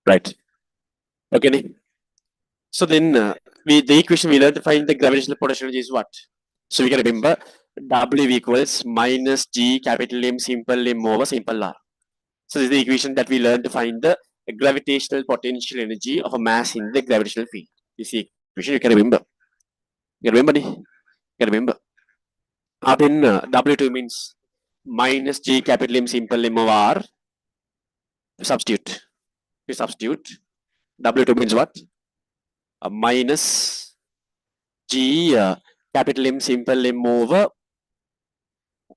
Right. Okay. So then the equation we learned to find the gravitational potential energy is what? So we can remember W equals minus G capital M simple M over simple R. So this is the equation that we learned to find the gravitational potential energy of a mass in the gravitational field. This is the equation you can remember. You can remember? You can remember. Then W2 means minus G capital M simple M over R. Substitute. We substitute. W2 means what? Minus G capital M simple M over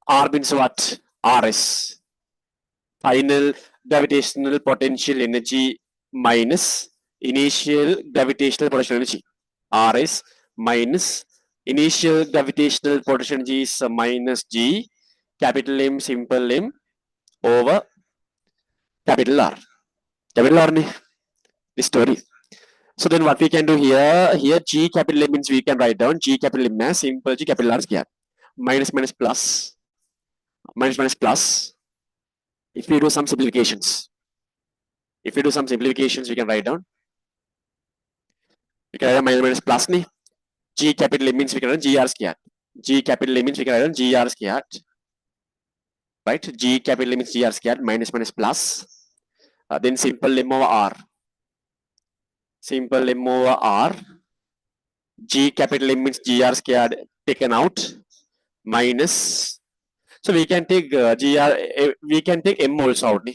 R means what? RS. Final gravitational potential energy minus initial gravitational potential energy. RS minus initial gravitational potential energy is minus G capital M simple M over capital R. Capital R ni this story. So then what we can do here G capital M means we can write down G capital M as simple G capital R square. Minus minus plus. Minus minus plus. If we do some simplifications. If we do some simplifications, we can write down. We can write down minus minus plus ni. G capital M means we can write down GR square. G capital M means we can write down GR square. Right? G capital M means GR square minus minus plus. Then simple M over R. Simple M over R. G capital M means GR squared taken out minus. So we can take we can take M also out.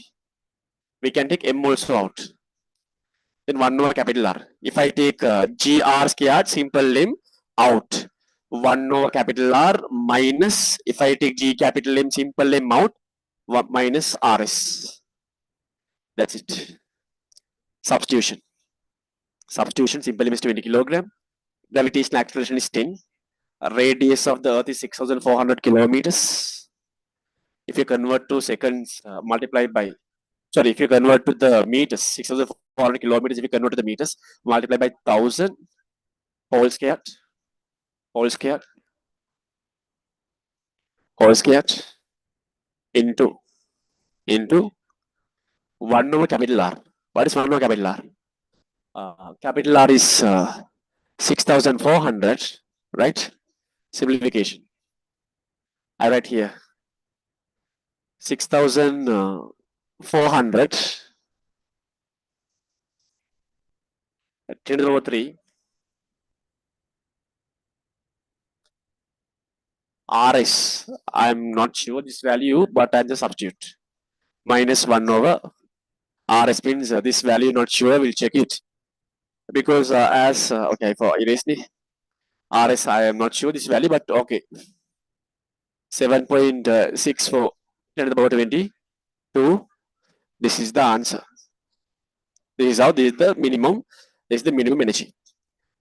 We can take M also out. Then 1 over capital R. If I take GR squared simple M out, 1 over capital R minus, if I take G capital M simple M out, minus RS. That's it. Substitution. Substitution, simple M is 20 kilogram. Gravitational acceleration is 10. Radius of the Earth is 6,400 kilometers. If you convert to seconds, multiplied by, sorry, if you convert to the meters, 6,400 kilometers, if you convert to the meters, multiply by 1,000 whole squared, whole squared, whole squared into 1 over capital R. What is 1 over capital R? Capital R is 6,400, right? Simplification. I write here 6,400 10 to the power 3 RS. I'm not sure this value, but I just substitute minus 1 over RS means this value not sure. We'll check it because as okay for erase the RS I am not sure this value, but okay 7.64 10 to the power 22. This is the answer. This is how this is the minimum. This is the minimum energy.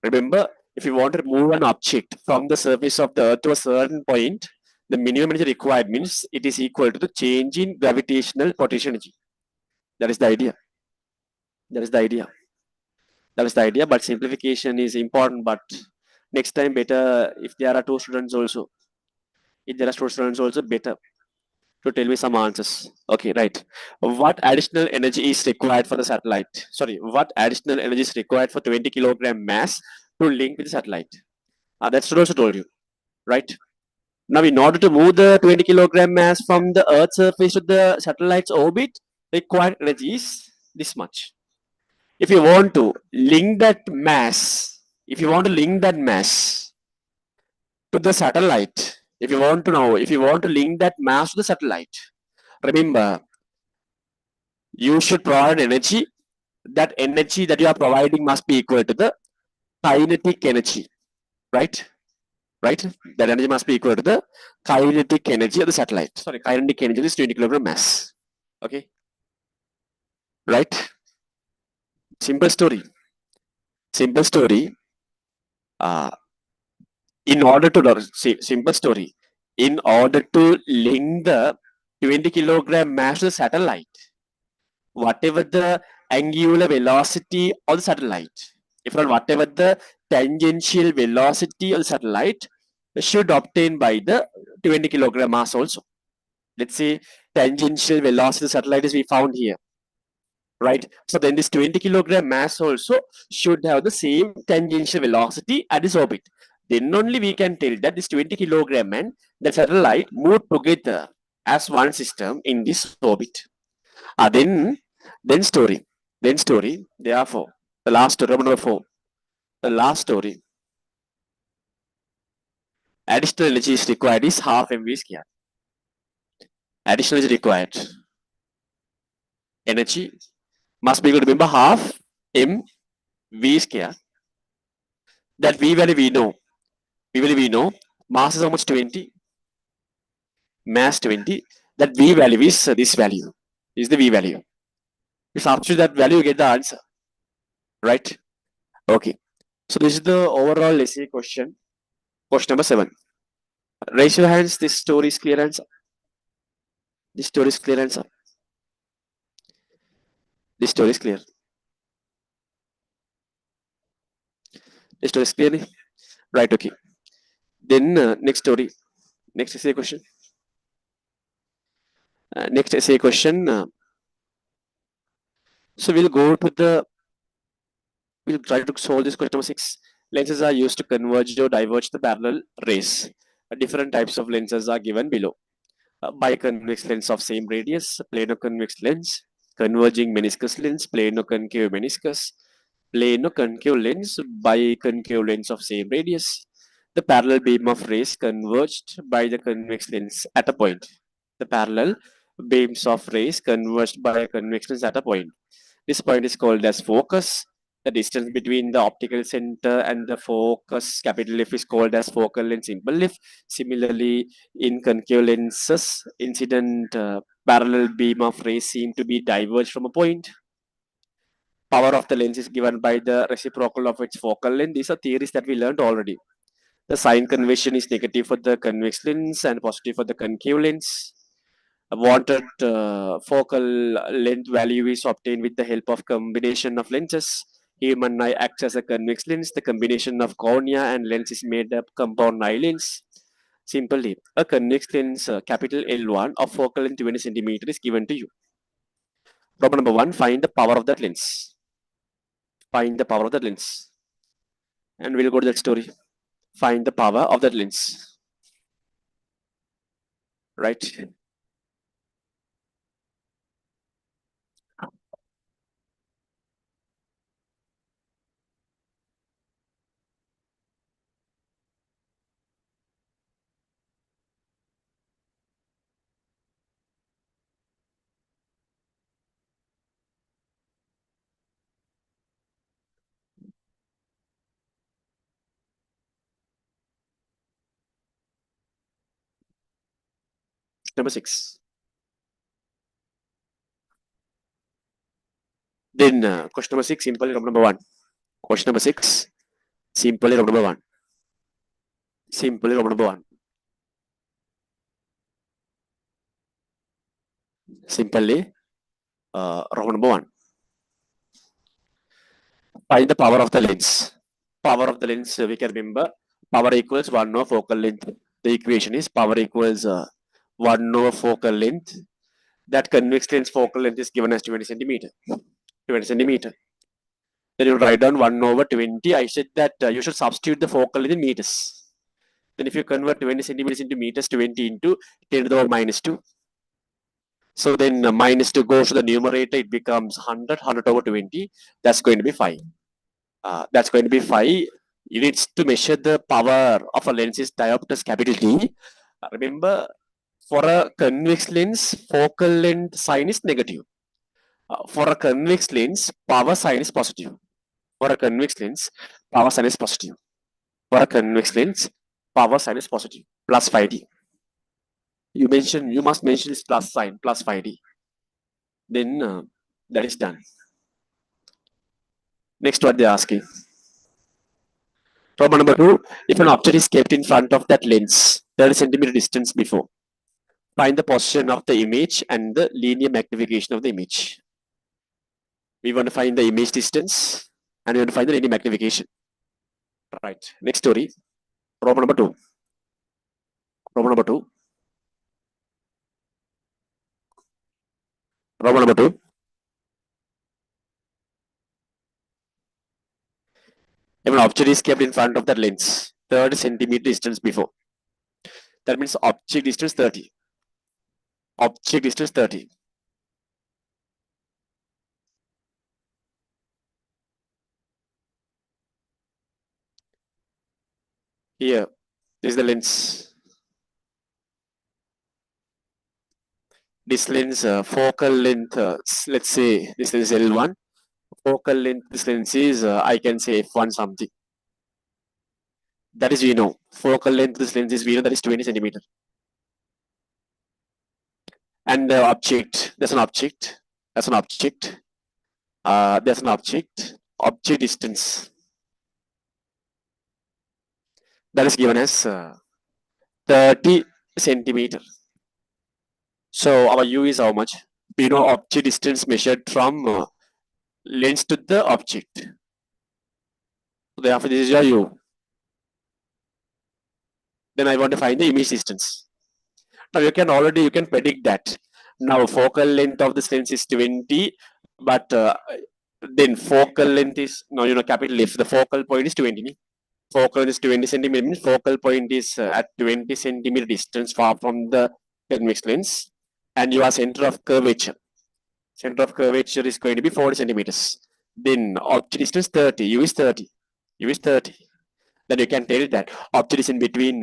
Remember, if you want to move an object from the surface of the Earth to a certain point, the minimum energy required means it is equal to the change in gravitational potential energy. That is the idea. That is the idea. That is the idea. But simplification is important. But next time, better if there are 2 students also. If there are 2 students also, better to tell me some answers. Okay, right. What additional energy is required for the satellite? Sorry, what additional energy is required for 20 kilogram mass to link with the satellite? That's what I also told you, right? Now, in order to move the 20 kilogram mass from the Earth's surface to the satellite's orbit, required energy is this much. If you want to link that mass, to the satellite, if you want to link that mass to the satellite, remember, you should provide energy. That energy that you are providing must be equal to the kinetic energy, right? Right? That energy must be equal to the kinetic energy of the satellite. Sorry, kinetic energy is 20 kilogram mass. Okay? Right? Simple story. Simple story. In order to link the 20 kilogram mass to the satellite, whatever the angular velocity of the satellite, if not whatever the tangential velocity of the satellite, should obtain by the 20 kilogram mass also. Let's say tangential velocity of the satellite is we found here. right? So then this 20 kilogram mass also should have the same tangential velocity at its orbit. Then only we can tell that this 20 kilogram and the satellite move together as one system in this orbit. Then story. Then story. Therefore, the last story, number 4. The last story. Additional energy is required is half mv square. Additional is required. Energy must be equal to, remember, half mv square. That v value we know. V value we know. Mass is how much? 20. Mass 20. That v value is this value. Is the v value. If substitute that value, you get the answer. Right? Okay. So this is the overall essay question. Question number 7. Raise your hands. This story is clear answer. This story is clear answer. This story is clear. This story is clear. Right, okay. Then next story. Next essay question. Next essay question. So we'll try to solve this question number 6. Lenses are used to converge or diverge the parallel rays. Different types of lenses are given below. Biconvex lens of same radius, plano-convex lens, converging meniscus lens, plano-concave meniscus, plano-concave lens, biconcave lens of same radius. The parallel beam of rays converged by the convex lens at a point. The parallel beams of rays converged by a convex lens at a point. This point is called as focus. The distance between the optical center and the focus, capital F, is called as focal length, simple F. Similarly, in concave lenses, incident parallel beam of rays seem to be diverged from a point. Power of the lens is given by the reciprocal of its focal length. These are theories that we learned already. The sign convention is negative for the convex lens and positive for the concave lens. A wanted focal length value is obtained with the help of combination of lenses. Human eye acts as a convex lens. The combination of cornea and lens is made up compound eye lens. Simply, a convex lens capital L1 of focal length 20 centimeter is given to you. Problem number 1, find the power of that lens. Find the power of that lens. And we'll go to that story. Find the power of that lens. Right? Number 6. Then question number 6, simply problem number 1. Question number 6, simply problem number 1. Simply problem number 1. Simply problem number 1. Find the power of the lens. Power of the lens, we can remember, power equals 1 over focal length. The equation is power equals 1 over focal length. That convex lens focal length is given as 20 centimeter. 20 centimeter. Then you write down 1 over 20. I said that you should substitute the focal length in meters. Then if you convert 20 centimeters into meters, 20 into 10 to the power minus 2. So then minus 2 goes to the numerator, it becomes 100 over 20. That's going to be 5. That's going to be 5 units to measure the power of a lens is diopters capital T. Remember, for a convex lens, focal length sign is negative. For a convex lens, power sign is positive. For a convex lens, power sign is positive. For a convex lens, power sign is positive. Plus 5D. You must mention this plus sign, plus 5D. Then that is done. Next, what they're asking. Problem number 2. If an object is kept in front of that lens, 30 centimeter distance before, find the position of the image and the linear magnification of the image. We want to find the image distance and we want to find the linear magnification. Right. Next story. Problem number 2. Problem number 2. Problem number 2. If an object is kept in front of the lens, 30 centimeter distance before, that means object distance 30. Object distance 30. Here, this is the lens. This lens, focal length, let's say this is L1. Focal length, this lens is, I can say F1 something. That is we know. Focal length, this lens is we know that is 20 centimeter. And the object, there's an object. That's an object. There's an object. Object distance. That is given as 30 centimeter. So our U is how much? We know object distance measured from lens to the object. So therefore, this is your U. Then I want to find the image distance. Now you can predict that. Now focal length of this lens is 20, but then focal length is capital F. The focal point is 20. Focal is 20 centimeter means focal point is at 20 centimeter distance far from the convex lens, and your center of curvature. Center of curvature is going to be 40 centimeters. Then object distance 30. U is 30. U is 30. Then you can tell that object is in between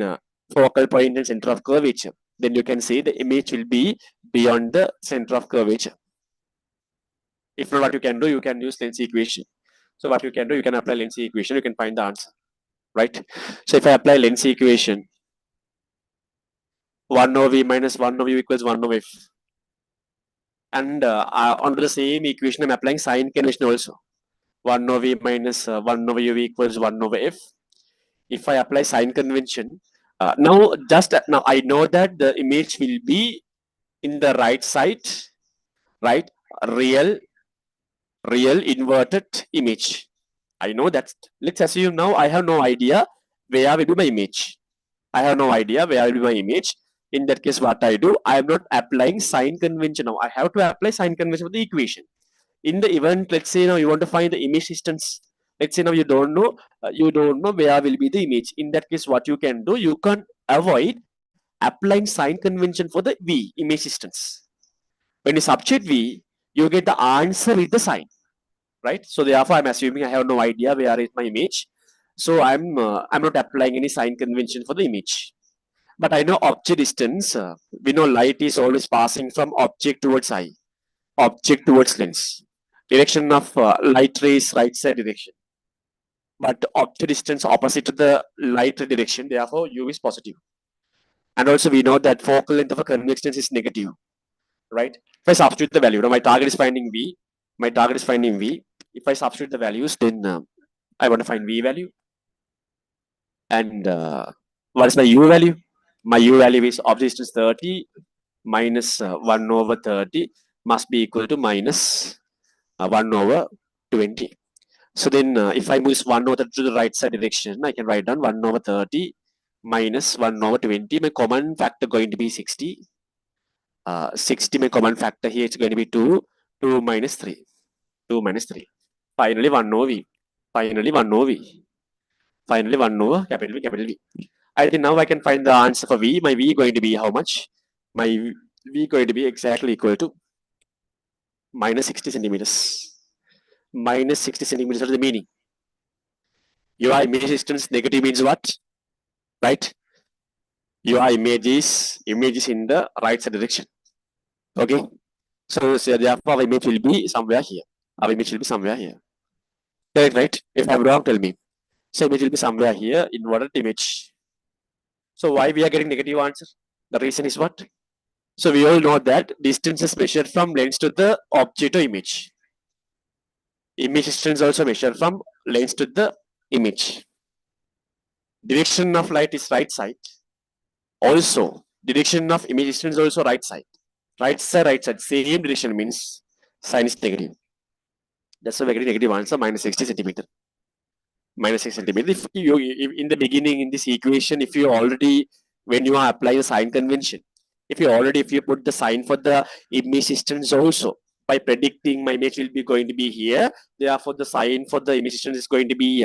focal point and center of curvature. Then you can say the image will be beyond the center of curvature. If not, what you can do, you can use Lenz equation. So what you can do, you can apply Lenz equation, you can find the answer, right? So if I apply Lenz equation, 1 over v minus 1 over u equals 1 over f. And under the same equation, I'm applying sign convention also. 1 over v minus 1 over u equals 1 over f. If I apply sign convention, now I know that the image will be in the right side, right? Real inverted image. I know that. Let's assume now I have no idea where will be my image. I have no idea where will be my image. In that case, what I do, I am not applying sign convention now. I have to apply sign convention for the equation. In the event, let's say now you want to find the image distance. Let's say now you don't know where will be the image. In that case, what you can do, you can avoid applying sign convention for the v, image distance. When you substitute v, you get the answer with the sign, right? So therefore, I'm assuming I have no idea where is my image. So I'm not applying any sign convention for the image. But I know object distance. We know light is always passing from object towards eye, object towards lens. Direction of light ray is right side direction. But object distance opposite to the light ray direction, therefore U is positive. And also we know that focal length of a convex lens is negative, right? If I substitute the value, now my target is finding V. My target is finding V. If I substitute the values, then I want to find V value. And what is my U value? My U value is object distance 30 minus 1 over 30 must be equal to minus 1 over 20. So then if I move 1 over 30 to the right side direction, I can write down 1 over 30 minus 1 over 20. My common factor going to be 60. 60, my common factor here is going to be 2. 2 minus 3. 2 minus 3. Finally 1 over V. Finally 1 over V. Finally 1 over capital V. I think now I can find the answer for V. My V going to be how much? My V going to be exactly equal to minus 60 centimeters. Minus 60 centimeters. What is the meaning? Your image distance negative means what? Right? Your image is in the right side direction. Okay? So therefore our image will be somewhere here. Our image will be somewhere here. Correct, right? If I'm wrong, tell me. So image will be somewhere here, inverted image. So why we are getting negative answer? The reason is what? So we all know that distance is measured from lens to the object or image. Image distance also measured from lens to the image. Direction of light is right side. Also, direction of image distance is also right side. Right side. Same direction means sign is negative. That's why we're getting negative answer, minus 60 centimeter. Minus 6 centimeter. If in the beginning in this equation, if you already, when you are applying the sign convention, if you put the sign for the image distance also, by predicting my image will be going to be here, therefore the sign for the image distance is going to be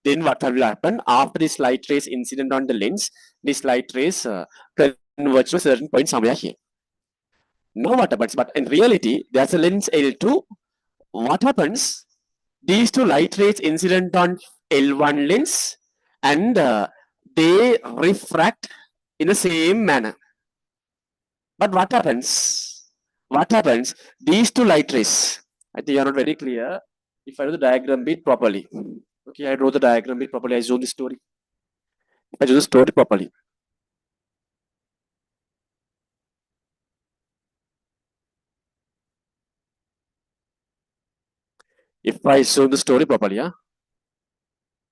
Then what will happen after this light rays incident on the lens? This light rays converge to a certain point somewhere here. Now what happens? But in reality, there's a lens L2. What happens? These two light rays incident on L1 lens and they refract in the same manner. But what happens? What happens? These two light rays, I think you are not very clear. If I do the diagram bit properly. Okay, I draw the diagram bit properly. I zoom the story. If I do the story properly. If I zoom the story properly, yeah,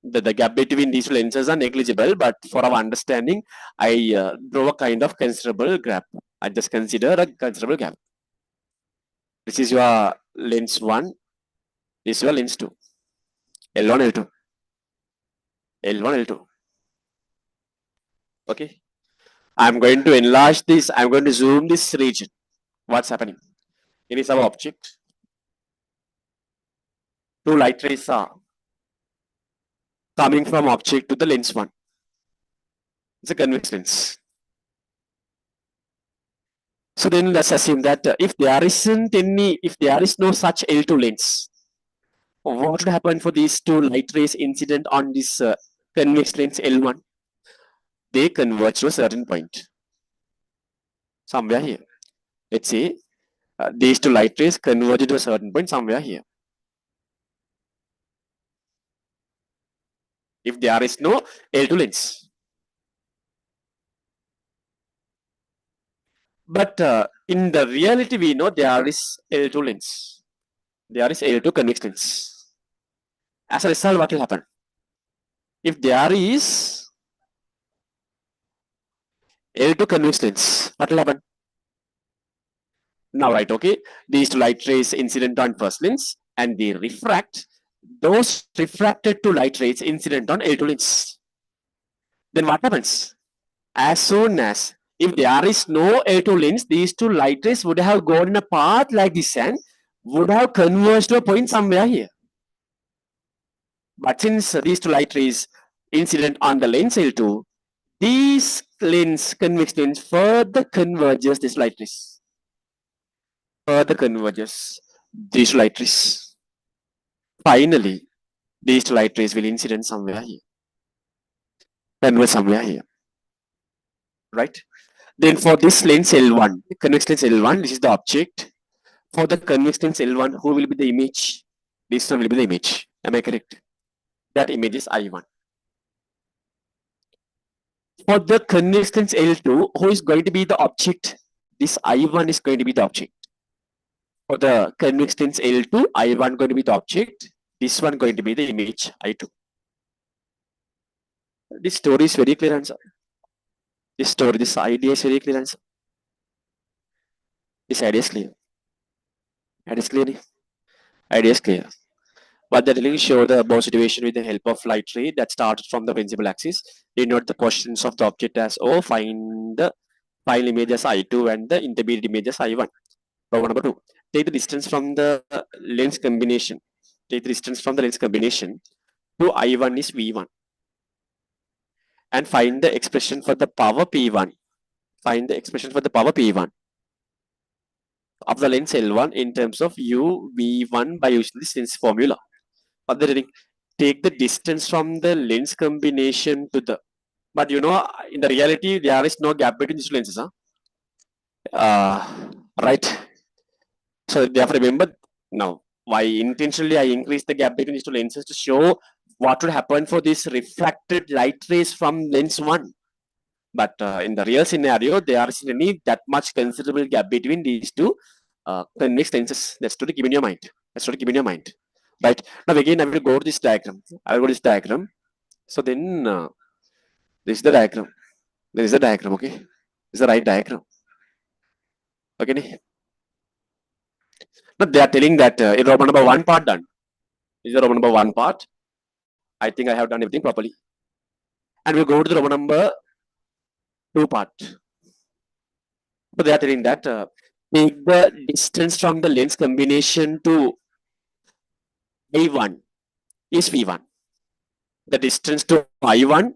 the gap between these lenses are negligible, but for our understanding, I draw a kind of considerable gap. I just consider a considerable gap. This is your lens 1, this is your lens 2. L1, L2. L1, L2. Okay. I'm going to enlarge this, I'm going to zoom this region. What's happening? It is our object. Two light rays are coming from object to the lens 1. It's a convex lens. So then let's assume that if there is no such L2 lens, what would happen for these two light rays incident on this convex lens L1? They converge to a certain point. Somewhere here. Let's say these two light rays converge to a certain point somewhere here. If there is no L2 lens. But in the reality, we know there is L2 lens. There is L2 convex lens. As a result, what will happen? If there is L2 convex lens, what will happen? Now, right, okay, these two light rays incident on first lens and they refract. Those refracted two light rays incident on L2 lens. Then what happens? As soon as if there is no L2 lens, these two light rays would have gone in a path like this and would have converged to a point somewhere here. But since these two light rays incident on the lens L2, these lens, convex lens, further converges this light rays. Further converges these light rays. Finally, these light rays will incident somewhere here. Converge somewhere here. Right? Then for this lens L1, convex lens L1, this is the object. For the convex lens L1, who will be the image? This one will be the image. Am I correct? That image is I1. For the convex lens L2, who is going to be the object? This I1 is going to be the object. For the convex lens L2, I1 going to be the object. This one going to be the image I2. This story is very clear, answer. This idea is very clear, answer. This idea is clear. Idea is clear. Idea is clear. But that will show the Bohr situation with the help of light ray that starts from the principal axis. Denote the positions of the object as O. Find the final image as I2 and the intermediate image as I1. Problem number 2. Take the distance from the lens combination. Take the distance from the lens combination to I1 is V1. And find the expression for the power P1. Find the expression for the power P1 of the lens L1 in terms of U V1 by using this formula. Take the distance from the lens combination to the, but you know, in the reality, there is no gap between these lenses, huh? Right? So therefore, remember now why intentionally I increase the gap between these two lenses to show what would happen for this refracted light rays from lens 1. But in the real scenario, there is any that much considerable gap between these two convex lenses. That's to keep in your mind. That's to keep in your mind. Right. Now again, I will go to this diagram. I will go to this diagram. So then this is the diagram. There is the diagram. Okay. This is the right diagram. Okay. Now they are telling that in Roman number 1 part done. This is the Roman number 1 part. I think I have done everything properly. And we'll go to the Roman number 2 part. But they are telling that take the distance from the lens combination to A1 is V1. The distance to I1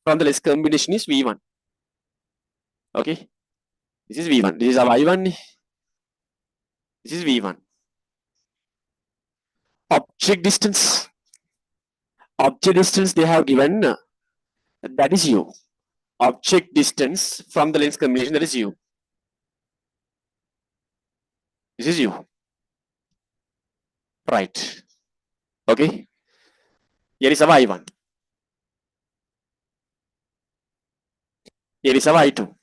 from the lens combination is V1. Okay, this is V1. This is our I1. This is V1. Object distance they have given, that is U. Object distance from the lens combination, that is U. This is U. Right. Okay. Here is our I1. Here is our I2.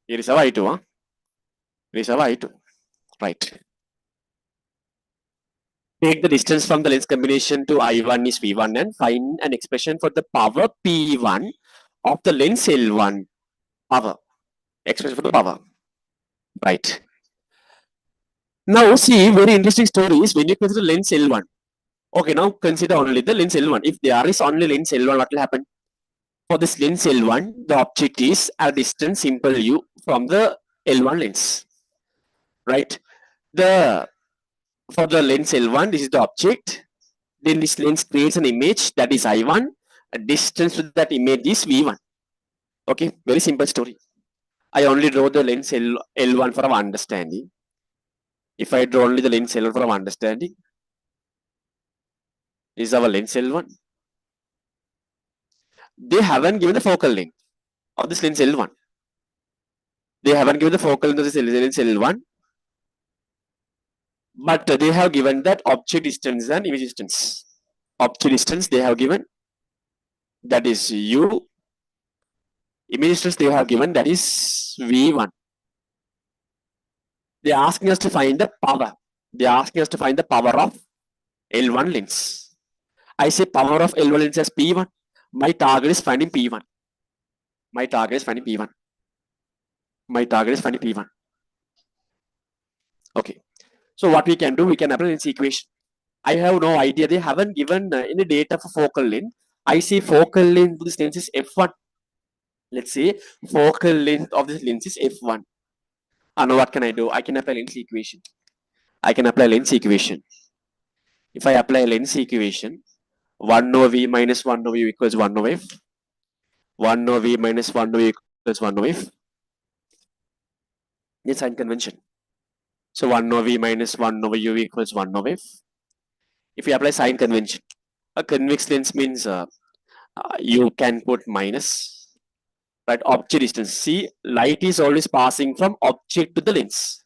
Here is our I2. Huh? Here is our I2. Right. Take the distance from the lens combination to I1 is V1 and find an expression for the power P1 of the lens L1. Power. Expression for the power. Right. Now see, very interesting story is when you consider lens L1. Okay, now consider only the lens L1. If there is only lens L1, what will happen? For this lens L1, the object is a distance simple u from the L1 lens. Right? For the lens L1, this is the object. Then this lens creates an image, that is I1. A distance to that image is V1. Okay, very simple story. I only draw the lens L1 for our understanding. If I draw only the lens L1 for our understanding, this is our lens L1. They haven't given the focal length of this lens L1. They haven't given the focal length of this lens L1. But they have given that object distance and image distance. Object distance they have given, that is U. Image distance they have given, that is V1. They are asking us to find the power. They are asking us to find the power of L1 lens. I say power of L1 lens as P1. My target is finding P1. My target is finding P1. My target is finding P1. Okay. So what we can do, we can apply this equation. I have no idea. They haven't given any data for focal length. I see focal length of this lens is f1. Let's say focal length of this lens is f1. And what can I do? I can apply lens equation. I can apply lens equation. If I apply lens equation, 1 over v minus 1 over u equals 1 over f. 1 over v minus 1 over u equals 1 over f. This sign convention. So 1 over v minus 1 over u equals 1 over f. If you apply sign convention, a convex lens means you can put minus, right? Object distance. See, light is always passing from object to the lens.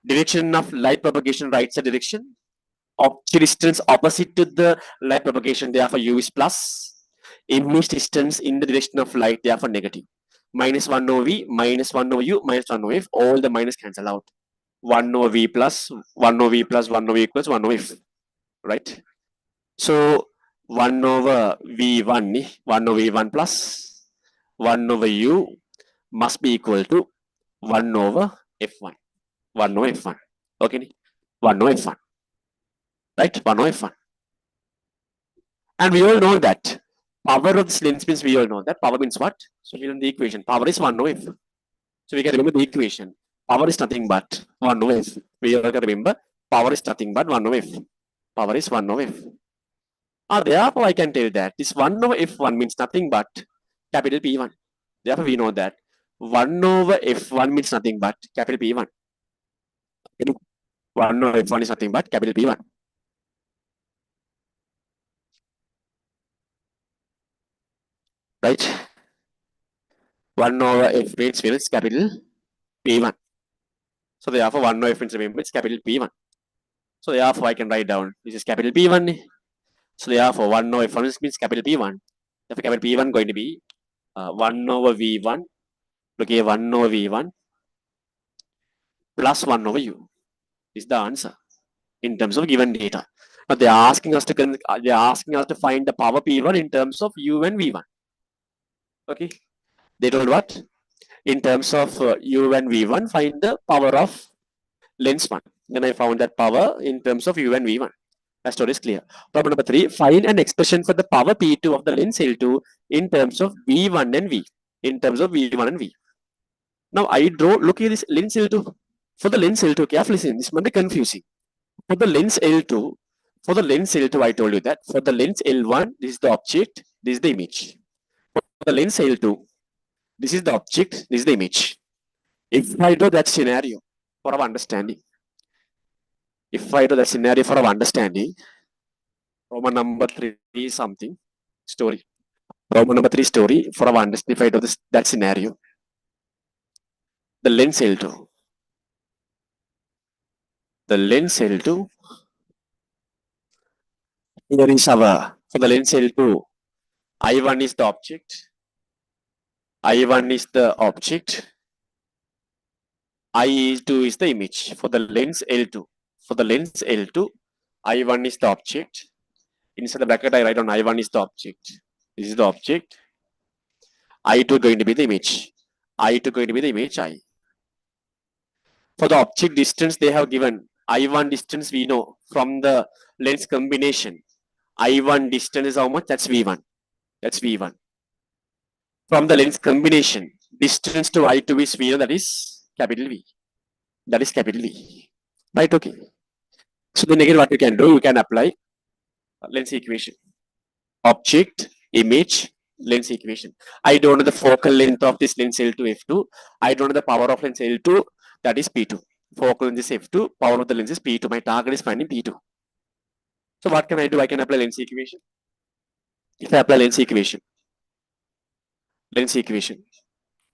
Direction of light propagation, right side direction. Object distance opposite to the light propagation, therefore u is plus. Image distance in the direction of light, therefore negative. Minus 1 over v, minus 1 over u, minus 1 over f. All the minus cancel out. 1 over v plus 1 over v plus 1 over v equals 1 over f. Right? So 1 over v1, 1 over v1 plus 1 over u must be equal to 1 over f1. 1 over f1. Okay? 1 over f1. Right? 1 over f1. And we all know that power of this lens means, we all know that power means what? So here in the equation, power is 1 over f. So we can remember the equation. Power is nothing but 1 over f. We all can remember power is nothing but 1 over f. Power is 1 over f. Therefore, I can tell that this 1 over f1 means nothing but capital P1. Therefore, we know that 1 over f1 means nothing but capital P1. 1 over f1 is nothing but capital P1. Right? 1 over f means capital P1. So therefore 1 over f means capital P1. So therefore I can write down this is capital P1. So therefore 1 over f1 means capital P1. Therefore capital P1 going to be 1 over v1. Okay, 1 over v1 plus 1 over u is the answer in terms of given data. Now they are asking us to find the power P1 in terms of u and v1. Okay, they told what? In terms of u and v1, find the power of lens 1. Then I found that power in terms of u and v1. That story is clear. Problem number 3, find an expression for the power P2 of the lens L2 in terms of v1 and v. In terms of v1 and v. Now I draw, look at this lens L2. For the lens L2, carefully listen, this might be confusing. For the lens L2, For the lens L2, I told you that. For the lens L1, this is the object, this is the image. For the lens L2, this is the object, this is the image. If I do that scenario for our understanding, Roman number 3 something story. Roman number 3 story for our understanding, if I do this, that scenario, the lens L2, here is our, for the lens L2, I1 is the object, I2 is the image. For the lens L2, I1 is the object. Inside the bracket, I write on I1 is the object. This is the object. I2 going to be the image. I. For the object distance, they have given I1 distance we know from the lens combination. I1 distance is how much? That's V1. From the lens combination, distance to I2 is V1, that is capital V. Right, okay. So then again what you can do, you can apply lens equation. Object, image, lens equation. I don't know the focal length of this lens L2, F2. I don't know the power of lens L2, that is P2. Focal length is F2, power of the lens is P2. My target is finding P2. So what can I do? I can apply lens equation. If I apply lens equation,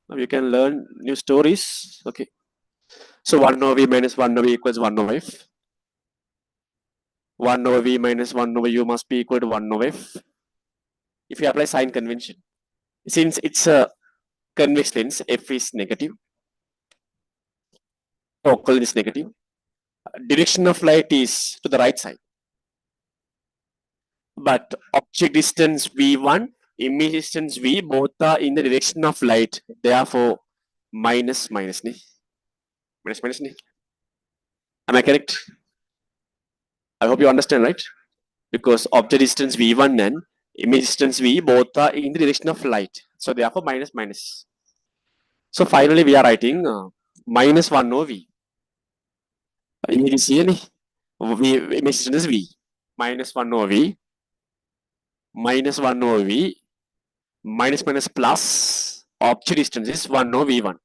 now you can learn new stories. Okay. So 1 over V minus 1 over V equals 1 over F. 1 over V minus 1 over U must be equal to 1 over F. If you apply sign convention, since it's a convex lens, F is negative, focal is negative, direction of light is to the right side, but object distance V1, image distance V, both are in the direction of light, therefore minus ni. Am I correct? I hope you understand, right? Because object distance V1 and image distance V both are in the direction of light, so therefore minus. So finally we are writing minus 1 over V. Image is here, image distance is V. Minus 1 over V. Minus plus object distance is 1 over V1.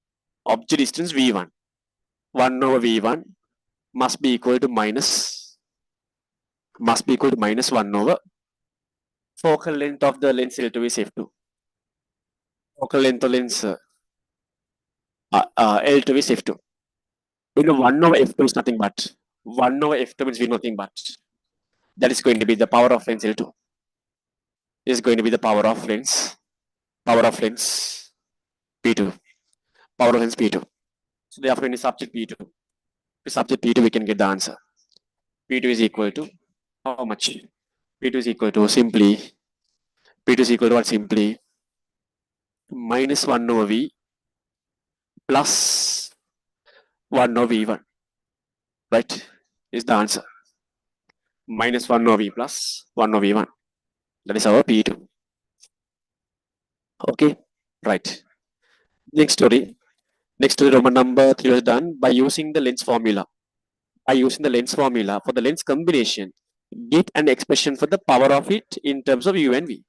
Object distance V1. 1 over V1 must be equal to minus 1 over focal length of the lens L2 is F2. Focal length of lens L2 is F2. You know, 1 over F2 is nothing but 1 over F2 means nothing but that is going to be the power of lens L2. Is going to be the power of lens P2. Power of lens P2. So therefore, in subject P2, we can get the answer. P2 is equal to how much? P2 is equal to simply minus 1 over V plus 1 over V1. Right? Is the answer. Minus 1 over V plus 1 over V1. That is our P2. Okay, right. Next story, Roman number 3 was done by using the lens formula. For the lens combination, get an expression for the power of it in terms of U and V.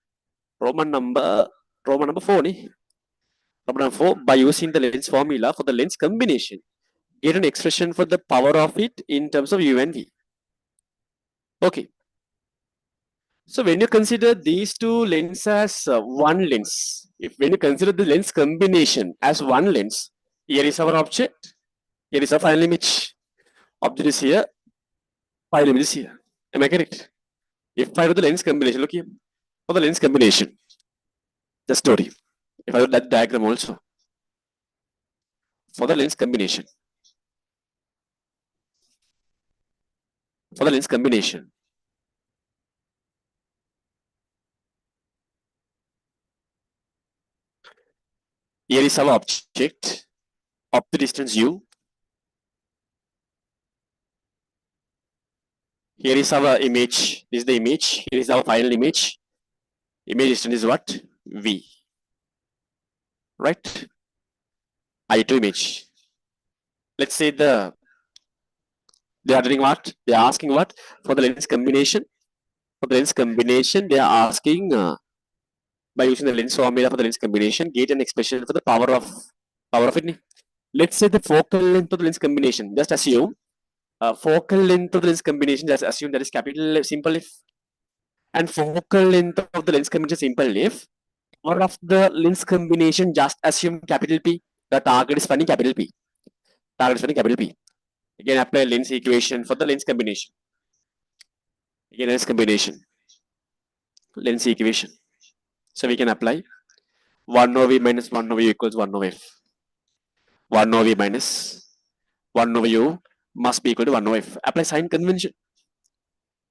Roman number 4 ni. Roman number 4, by using the lens formula for the lens combination, get an expression for the power of it in terms of U and V. Okay. So when you consider these two lenses as one lens, when you consider the lens combination as one lens, here is our object, here is our final image. Object is here, final image is here. Am I correct? If I do the lens combination, look here, for the lens combination, the story. If I do that diagram also, for the lens combination, here is our object of the distance U. Here is our image. This is the image. Here is our final image. Image distance is what? V. Right? I2 image. Let's say the They are doing what? They are asking what? For the lens combination. For the lens combination, they are asking by using the lens formula for the lens combination, get an expression for the power of it. Let's say the focal length of the lens combination. Just assume focal length of the lens combination. Just assume that is capital simple F, and focal length of the lens combination simple F. Power of the lens combination. Just assume capital P. The target is finding capital P. Target is finding capital P. Again, apply lens equation for the lens combination. Again, lens combination. Lens equation. So we can apply 1 over v minus 1 over u equals 1 over f. 1 over v minus 1 over u must be equal to 1 over f. Apply sign convention.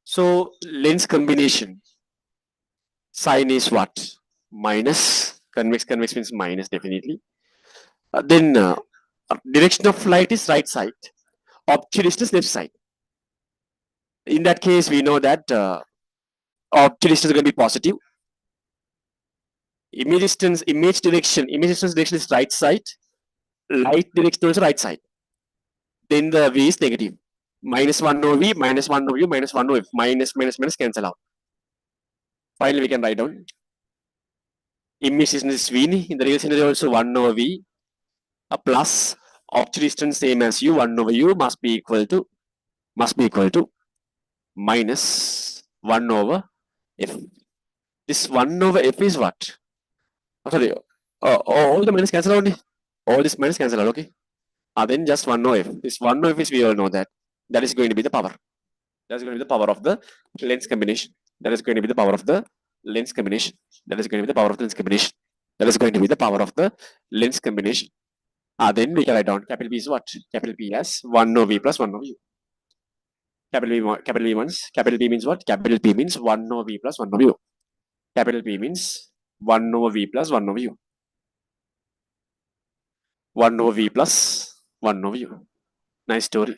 So lens combination. Sign is what? Minus. Convex means minus definitely. Then direction of light is right side. Object distance left side. In that case, we know that object distance is going to be positive. Image distance direction is right side. Light direction also right side. Then the v is negative. Minus 1 over v, minus 1 over u, minus 1 over f. Minus cancel out. Finally, we can write down image distance is v. In the real scenario also 1 over v. A plus object distance same as u, 1 over u must be equal to minus 1 over f. This 1 over f is what? Oh, sorry, all the minus cancel out. All this minus cancel out, okay? Then just 1 over f. This 1 over f is, we all know that. That is going to be the power. That is going to be the power of the lens combination. That is going to be the power of the lens combination. That is going to be the power of the lens combination. That is going to be the power of the lens combination. Then we can write down capital P is what? Capital P as 1 over v plus 1 over u. Capital P means what? Capital P means 1 over v plus 1 over u. Capital P means 1 over v plus 1 over u. 1 over v plus 1 over u. Nice story.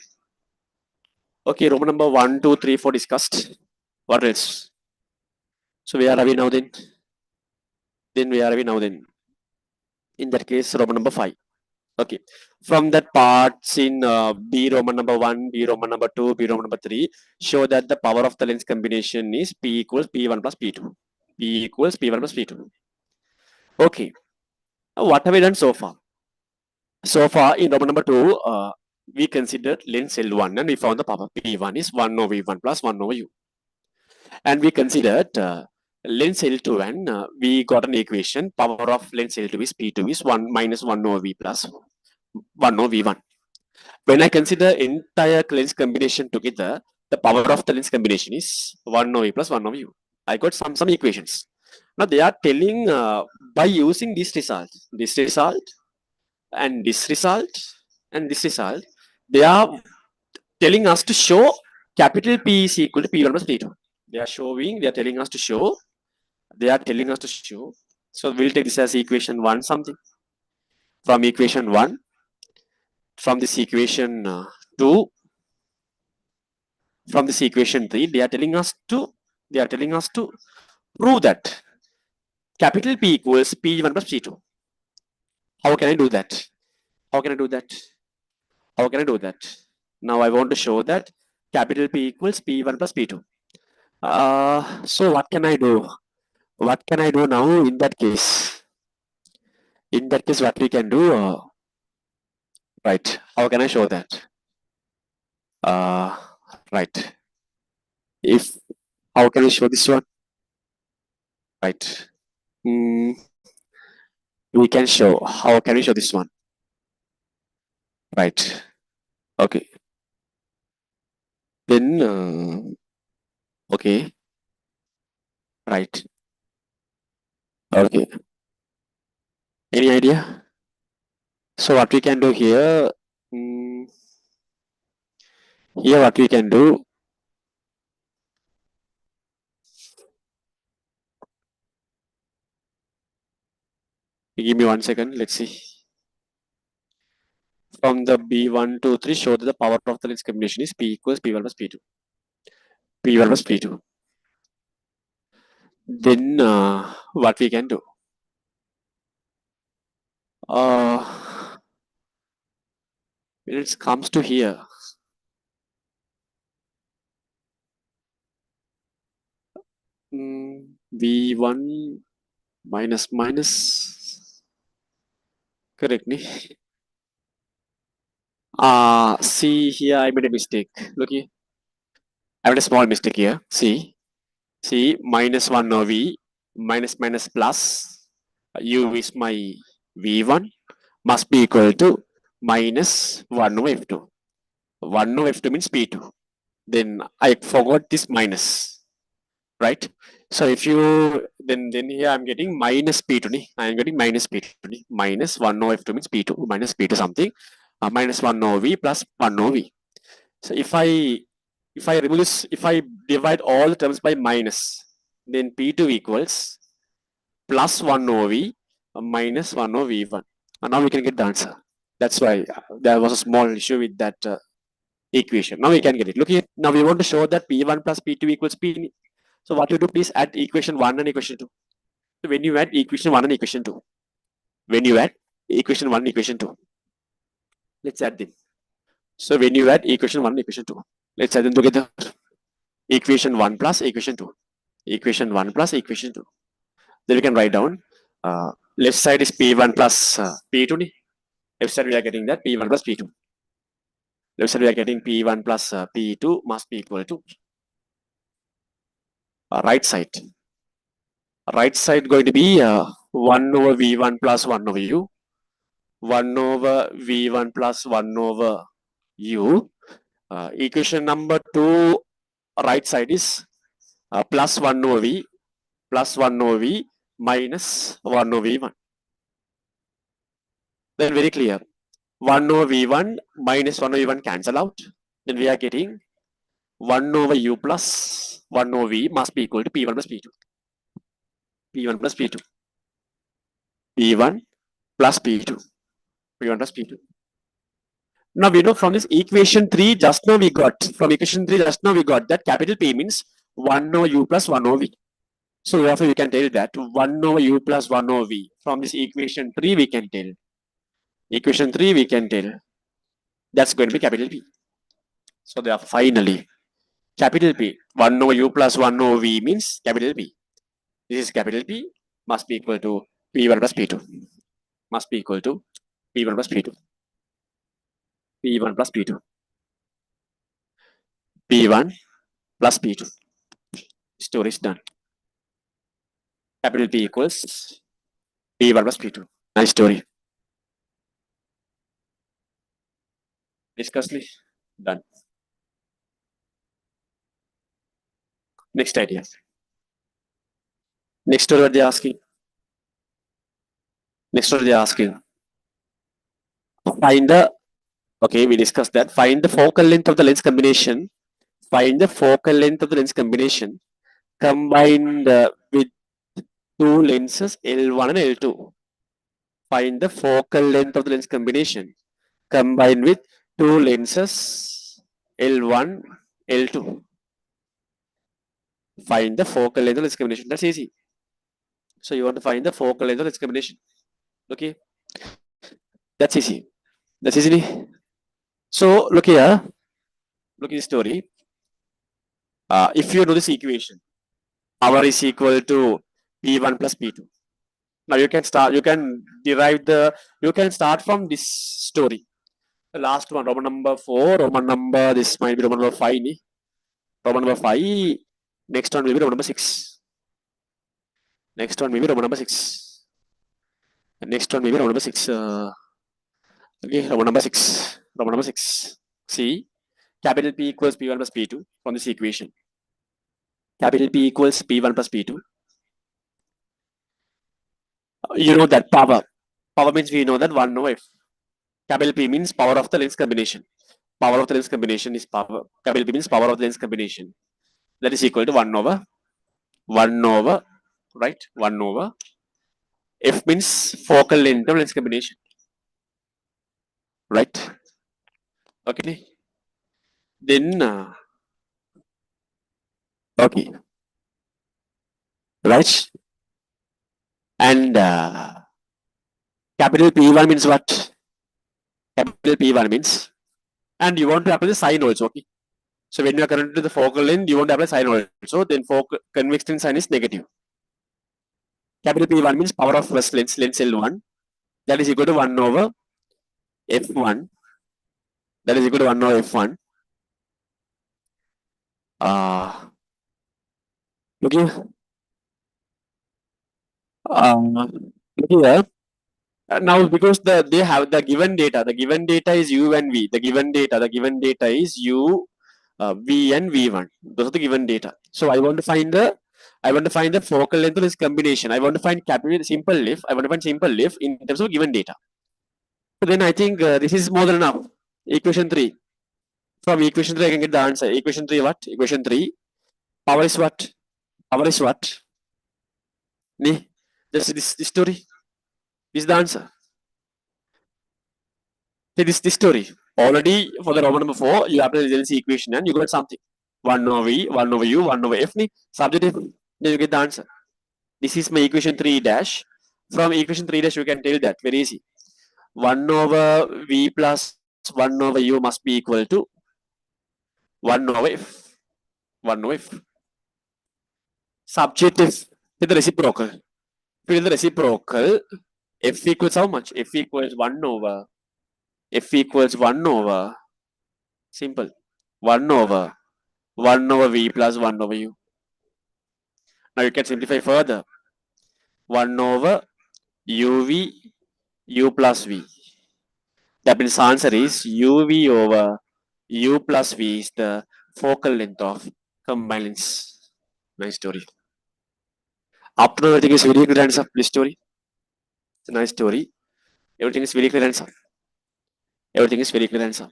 Okay, Roman number 1, 2, 3, 4 discussed. What else? So where are we now then? Where are we now then? In that case, Roman number 5. Okay. From that parts in B Roman number 1, B Roman number 2, B Roman number 3, show that the power of the lens combination is P equals P1 plus P2. P equals P1 plus P2. Okay. What have we done so far? So far in Roman number 2, we considered lens L1 and we found the power P1 is 1 over V1 plus 1 over U. And we considered lens L2 and we got an equation. Power of lens L2 is P2 is 1 minus 1 over V plus 1 over V1. When I consider entire lens combination together, the power of the lens combination is 1 over V plus 1 over U. I got some equations. Now they are telling by using this result, and this result, and this result, they are telling us to show capital P is equal to P1 plus P2. They are telling us to show. So we'll take this as equation 1 something. From equation 1, from this equation 2, from this equation 3, they are telling us to prove that capital P equals P1 plus P2. How can I do that? Now I want to show that capital P equals P1 plus P2. So what can I do? Now in that case? What we can do? Right. How can I show that? Right. How can I show this one? Right. We can show. How can we show this one? Right. Okay. Then, okay. Right. Okay. Any idea? So what we can do here? Here what we can do? Give me 1 second. Let's see. From the B1, 2, 3, show that the power of the lens combination is P equals P1 plus P2. P1 plus P2. Then what we can do? When it comes to here, V1 minus. Correct me. See here, I made a mistake. Look here. I made a small mistake here. See, minus 1 over V, minus plus. U is my V1 must be equal to minus 1 over F2. 1 over F2 means P2. Then I forgot this minus, right? So if you, then here I'm getting minus P2. I am getting minus P2. Minus 1 over F2 means P2, minus P2 something. Minus 1 over V plus 1 over V. So if I remove this, if I divide all the terms by minus, then P2 equals plus 1 over V minus 1 over V1. And now we can get the answer. That's why there was a small issue with that equation. Now we can get it. Look here. Now we want to show that P1 plus P2 equals P. So what you do, please add equation 1 and equation 2. So when you add equation 1 and equation 2, when you add equation 1 and equation 2, let's add them. So when you add equation 1 and equation 2, let's add them together. Equation 1 plus equation 2. Equation 1 plus equation 2. Then we can write down left side is P1 plus P2. Left side we are getting that P1 plus P2. Left side we are getting P1 plus P2 must be equal to right side. Right side going to be 1 over V1 plus 1 over U. 1 over V1 plus 1 over U. Equation number 2 right side is plus 1 over V plus 1 over V minus 1 over V1. Then very clear. 1 over V1 minus 1 over V1 cancel out. Then we are getting 1 over U plus 1 over V must be equal to P1 plus P2. P1 plus P2. P1 plus P2. P1 plus P2. Now we know from this equation 3 just now we got, that capital P means 1 over U plus 1 over V. So therefore we can tell that 1 over U plus 1 over V. From this equation 3 we can tell. Equation 3 we can tell. That's going to be capital P. So therefore finally capital P 1 over U plus 1 over V means capital P. This is capital P must be equal to P1 plus P2. Must be equal to P1 plus P2. P1 plus P2. P1 plus P2. Story is done. Capital P equals P1 plus P2. Nice story. Discussly done. Next idea. Next story what they are asking. Next story they are asking. Find the, okay, we discussed that. Find the focal length of the lens combination. Find the focal length of the lens combination combined with two lenses L1 and L2. Find the focal length of the lens combination combined with two lenses L1, L2. Find the focal length of the lens combination. That's easy. So you want to find the focal length of the lens combination. Okay. That's easy. That's easy. So look here. Look at the story. If you know this equation, power is equal to P1 plus P2. Now you can start, you can start from this story. The last one, Roman number 4, Roman number, this might be Roman number 5. Roman number 5, next one will be Roman number 6. Next one will be Roman number 6. And next one will be Roman number 6. Okay, Roman number 6. Roman number 6. See, capital P equals P1 plus P2 from this equation. Capital P equals P1 plus P2. You know that power. Power means we know that 1 over F. Capital P means power of the lens combination. Power of the lens combination is power. Capital P means power of the lens combination. That is equal to 1 over, right? 1 over. F means focal length of lens combination. Right? Okay. Then, okay. Right? And capital P1 means what? Capital P1 means, and you want to apply the sign also, okay? So when you are connected to the focal length, you want to apply sign also. Then focal convex length sign is negative. Capital P1 means power of first lens, lens L1. That is equal to 1 over F1. That is equal to 1 over F1. Look here. Look here. Now because they have the given data is U and V. The given data is U, V and V1. Those are the given data. So I want to find the focal length of this combination. I want to find simple lift. I want to find simple lift in terms of given data. So then I think this is more than enough. Equation 3. From equation 3 I can get the answer. Equation 3 what? Equation 3. Power is what? Power is what? Just this story. This is the answer. See this story. Already for the Roman number 4, you apply the resiliency equation and you got something. 1 over V, 1 over U, 1 over F. Subjective. Then you get the answer. This is my equation 3 dash. From equation 3 dash, you can tell that. Very easy. 1 over V plus 1 over U must be equal to 1 over F. 1 over F. Subjective. With the reciprocal. With the reciprocal, F equals how much? F equals 1 over. F equals 1 over. Simple. 1 over 1 over V plus 1 over U. Now you can simplify further. 1 over UV, U plus V. That means answer is UV over U plus V is the focal length of combined lens. Nice story. Up to now, everything is very clear answer. This story. It's a nice story. Everything is very clear answer. Everything is very clear answer.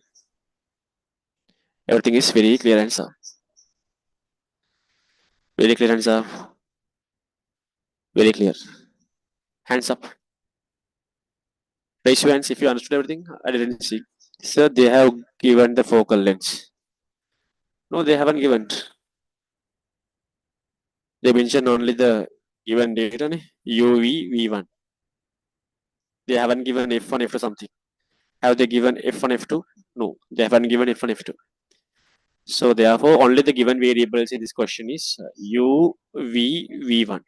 Everything is very clear answer. Very clear answer. Very clear. Hands up. Raise your hands if you understood everything. I didn't see. Sir, they have given the focal length. No, they haven't given. They mentioned only the given data, UV, V1. They haven't given F1, F2 something. Have they given F1, F2? No, they haven't given F1, F2. So therefore, only the given variables in this question is U, V, V1.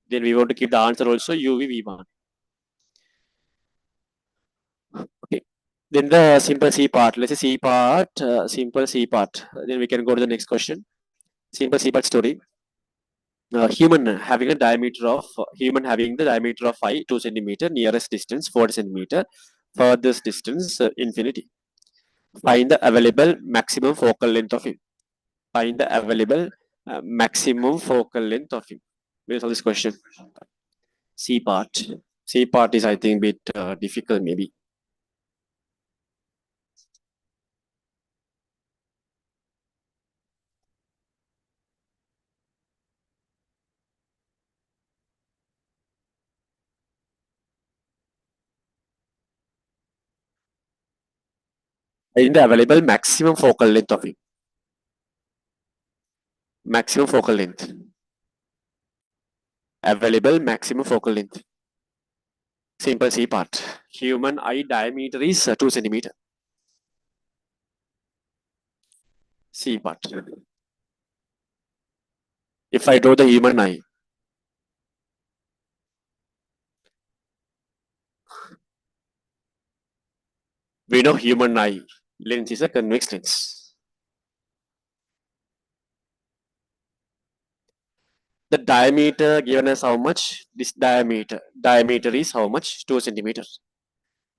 Then we want to keep the answer also U, V, V1. Okay. Then the simple C part. Let's say C part, simple C part. Then we can go to the next question. Simple C part story. Human having the diameter of 5, 2 centimeter, nearest distance 40 centimeter, furthest distance infinity. Find the available maximum focal length of him. Find the available maximum focal length of him. We'll solve this question. C part. C part is, I think, a bit difficult maybe. In the available maximum focal length of him. Maximum focal length. Available maximum focal length. Simple C part. Human eye diameter is 2 centimeter. C part. If I draw the human eye, we know human eye lens is a convex lens. The diameter given as how much? This diameter. Diameter is how much? 2 centimeters.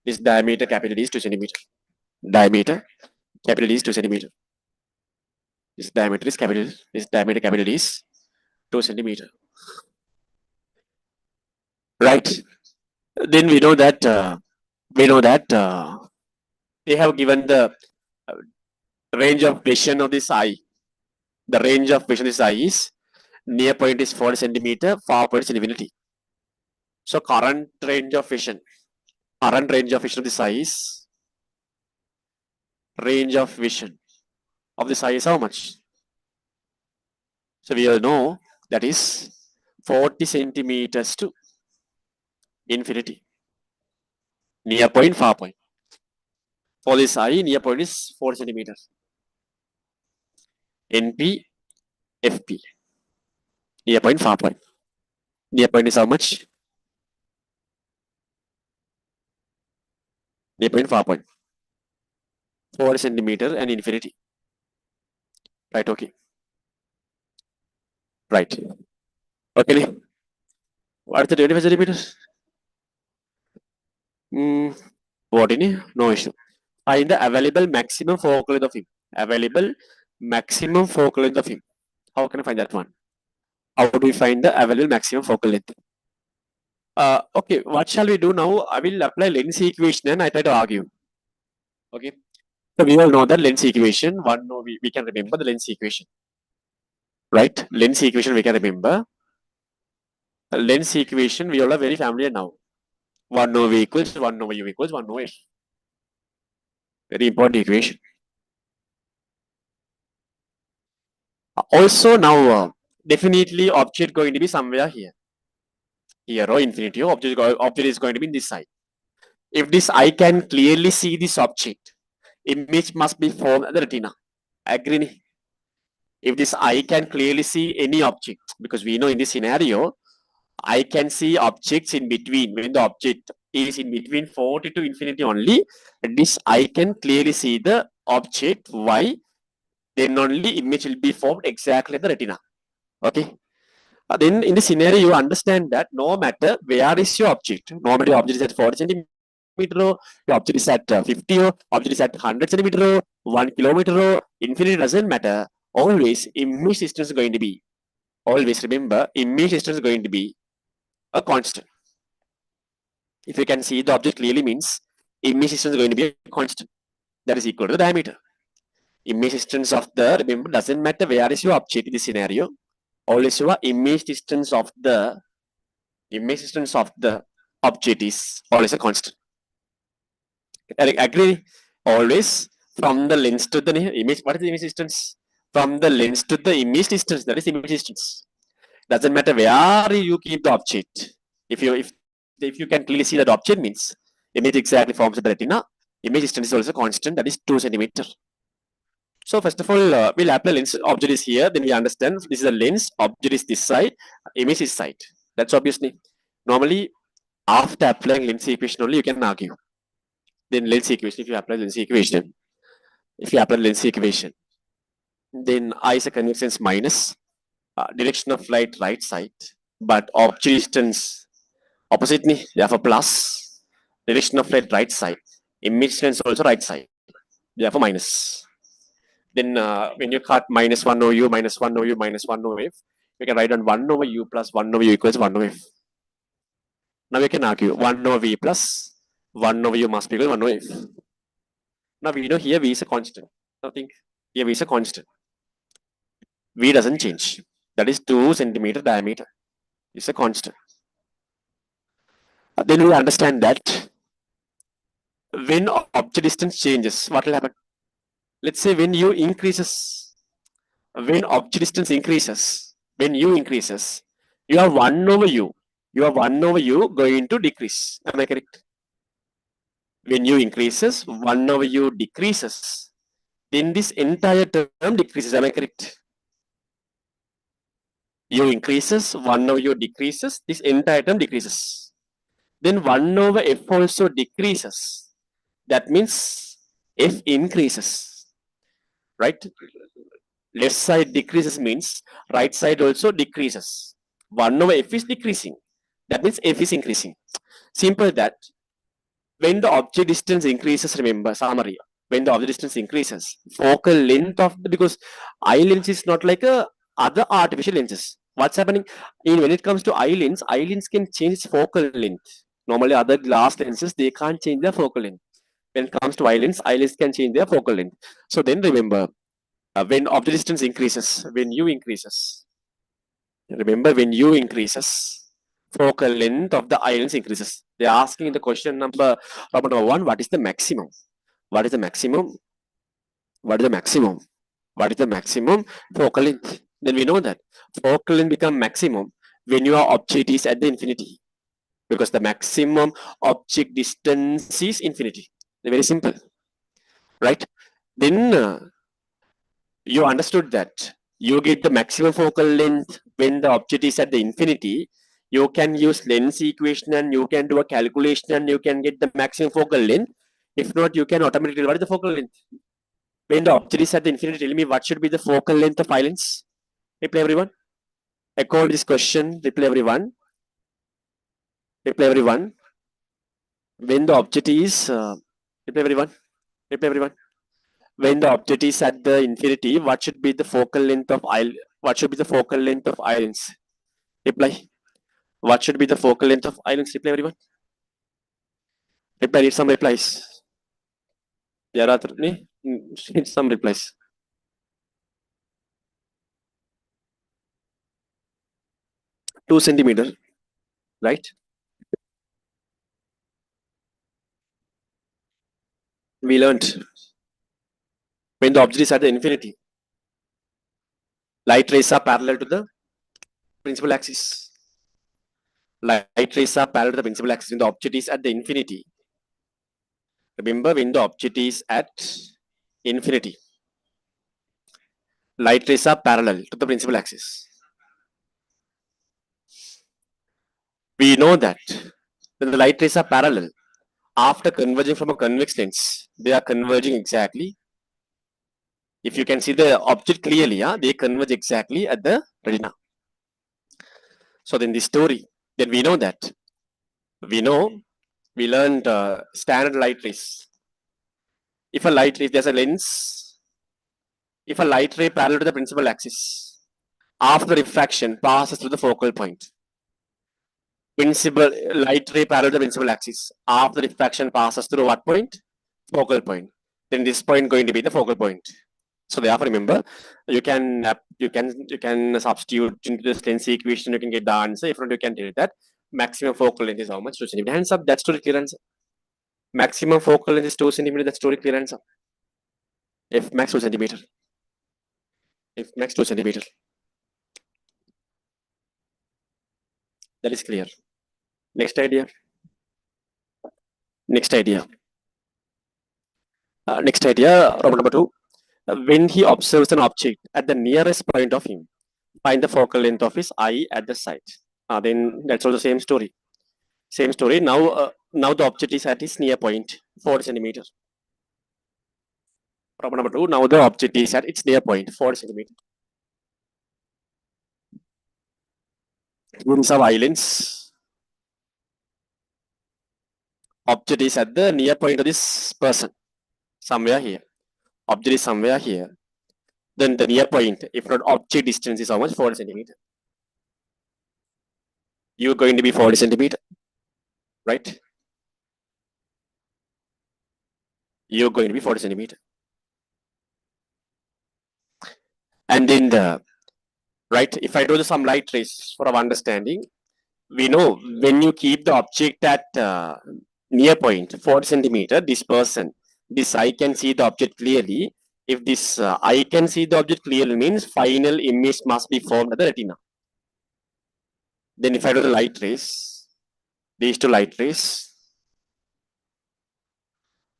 This diameter capital is 2 centimeter. Diameter capital is 2 centimeter. This diameter is capital. This diameter capital is 2 centimeter. Right. Then we know that they have given the range of vision of this eye. The range of vision of this eye is near point is 40 centimeter, far point is infinity. So current range of vision of this eye is how much? So we all know that is 40 centimeters to infinity. Near point, far point. For this eye, near point is 40 centimeters. NP, FP. Near point, far point. Near point is how much? Near point, far point. 4 centimeter and infinity. Right, okay. Right. Okay. What are the 25 centimeters? What in it? No issue. Find the available maximum focal length of him. Available maximum focal length of him. How can I find that one? How do we find the available maximum focal length? Okay, what shall we do now? I will apply lens equation and I try to argue. Okay. So we all know the lens equation. We can remember the lens equation. Right? Lens equation we can remember. Lens equation we all are very familiar now. 1 over v equals 1 over u equals 1 over f. Very important equation. Also now definitely object going to be somewhere here. Here or infinity object is going to be in this side. If this eye can clearly see this object, image must be formed at the retina. Agree? If this eye can clearly see any object, because we know in this scenario, I can see objects in between. When the object is in between 40 to infinity only, this eye can clearly see the object. Why? Then only image will be formed exactly at the retina. Okay. Then in the scenario, you understand that no matter where is your object, no matter your object is at 40 centimeter, your object is at 50, object is at 100 centimeter, 1 kilometer, infinity doesn't matter. Always image distance is going to be, always remember, image distance is going to be a constant. If you can see the object clearly means image distance is going to be a constant. That is equal to the diameter. Image distance of the, remember, doesn't matter where is your object in this scenario. Always your image distance of the object is always a constant. Agree? Always from the lens to the image. What is the image distance? From the lens to the image distance. That is image distance. Doesn't matter where you keep the object. If you can clearly see that object means image exactly forms the retina. Image distance is also constant. That is 2 centimeter. So first of all, we'll apply lens. Object is here. Then we understand this is a lens. Object is this side. Image is side. That's obviously. Normally, after applying lens equation only, you can argue. Then lens equation. If you apply lens equation, then I is a convex lens minus direction of light right side, but object distance opposite me, therefore plus direction of light right side. Image distance also right side, therefore minus. Then when you cut minus 1 over u, minus 1 over u, minus 1 over f, we can write on 1 over u plus 1 over u equals 1 over f. Now we can argue 1 over v plus 1 over u must be equal to 1 over f. Now we know here v is a constant. Nothing. Here v is a constant. V doesn't change. That is 2 centimeter diameter. It's a constant. Then we understand that when object distance changes, what will happen? Let's say when u increases, when object distance increases, when u increases, you have 1 over u. You have 1 over u going to decrease. Am I correct? When u increases, 1 over u decreases. Then this entire term decreases. Am I correct? U increases, 1 over u decreases, this entire term decreases. Then 1 over f also decreases. That means f increases, right? Left side decreases means right side also decreases. 1 over f is decreasing. That means f is increasing. Simple that. When the object distance increases, remember, summary. When the object distance increases, focal length of the, because eye lens is not like a other artificial lenses. What's happening when it comes to eye lens can change focal length. Normally other glass lenses, they can't change their focal length. When it comes to eye lens can change their focal length. So then remember, when object distance increases, when u increases, remember when u increases, focal length of the eye lens increases. They are asking in the question number 1, what is the maximum? What is the maximum? What is the maximum? What is the maximum focal length? Then we know that focal length become maximum when your object is at the infinity, because the maximum object distance is infinity. They're very simple, right? Then You understood that. You get the maximum focal length when the object is at the infinity. You can use lens equation and you can do a calculation and you can get the maximum focal length. If not, you can automatically what is the focal length? When the object is at the infinity, tell me what should be the focal length of islands? Reply everyone. According to this question, reply everyone. Reply everyone. When the object is reply everyone. Reply everyone. When the object is at the infinity, what should be the focal length of what should be the focal length of islands? Reply. What should be the focal length of islands? Reply everyone. Reply. Need some replies. Need some replies. 2 centimeter, right? We learned when the object is at the infinity, light rays are parallel to the principal axis. Light rays are parallel to the principal axis when the object is at the infinity. Remember, when the object is at infinity, light rays are parallel to the principal axis. We know that when the light rays are parallel, after converging from a convex lens, they are converging exactly. If you can see the object clearly, they converge exactly at the retina. So then the story, then we know that. We learned standard light rays. If a light ray, there's a lens. If a light ray parallel to the principal axis, after refraction passes through the focal point. Principal light ray parallel to the principal axis. After refraction passes through what point? Focal point. Then this point going to be the focal point. So therefore, remember, you can substitute into this lens equation. You can get the answer. If not, you can tell that maximum focal length is how much? 2 centimeter. Hands up. That's story clear answer. Maximum focal length is 2 centimeter. That's story clear answer. F max 2 centimeter. F max 2 centimeter. That is clear. Next idea. Next idea. Next idea. Problem number 2. When he observes an object at the nearest point of him, find the focal length of his eye at the site. Then that's all the same story. Same story. Now the object is at its near point, 4 centimeter. Problem number 2. Now the object is at its near point, 4 centimeter. Here is our islands. Object is at the near point of this person, somewhere here. Object is somewhere here. Then the near point, if not object distance is how much? 40 centimeter. You're going to be 40 centimeter, right? You're going to be 40 centimeter. And then right, if I do some light rays for our understanding, we know when you keep the object at near point, 40 centimeter, this eye can see the object clearly. If this eye can see the object clearly, means final image must be formed at the retina. Then if I do the light rays, these two light rays,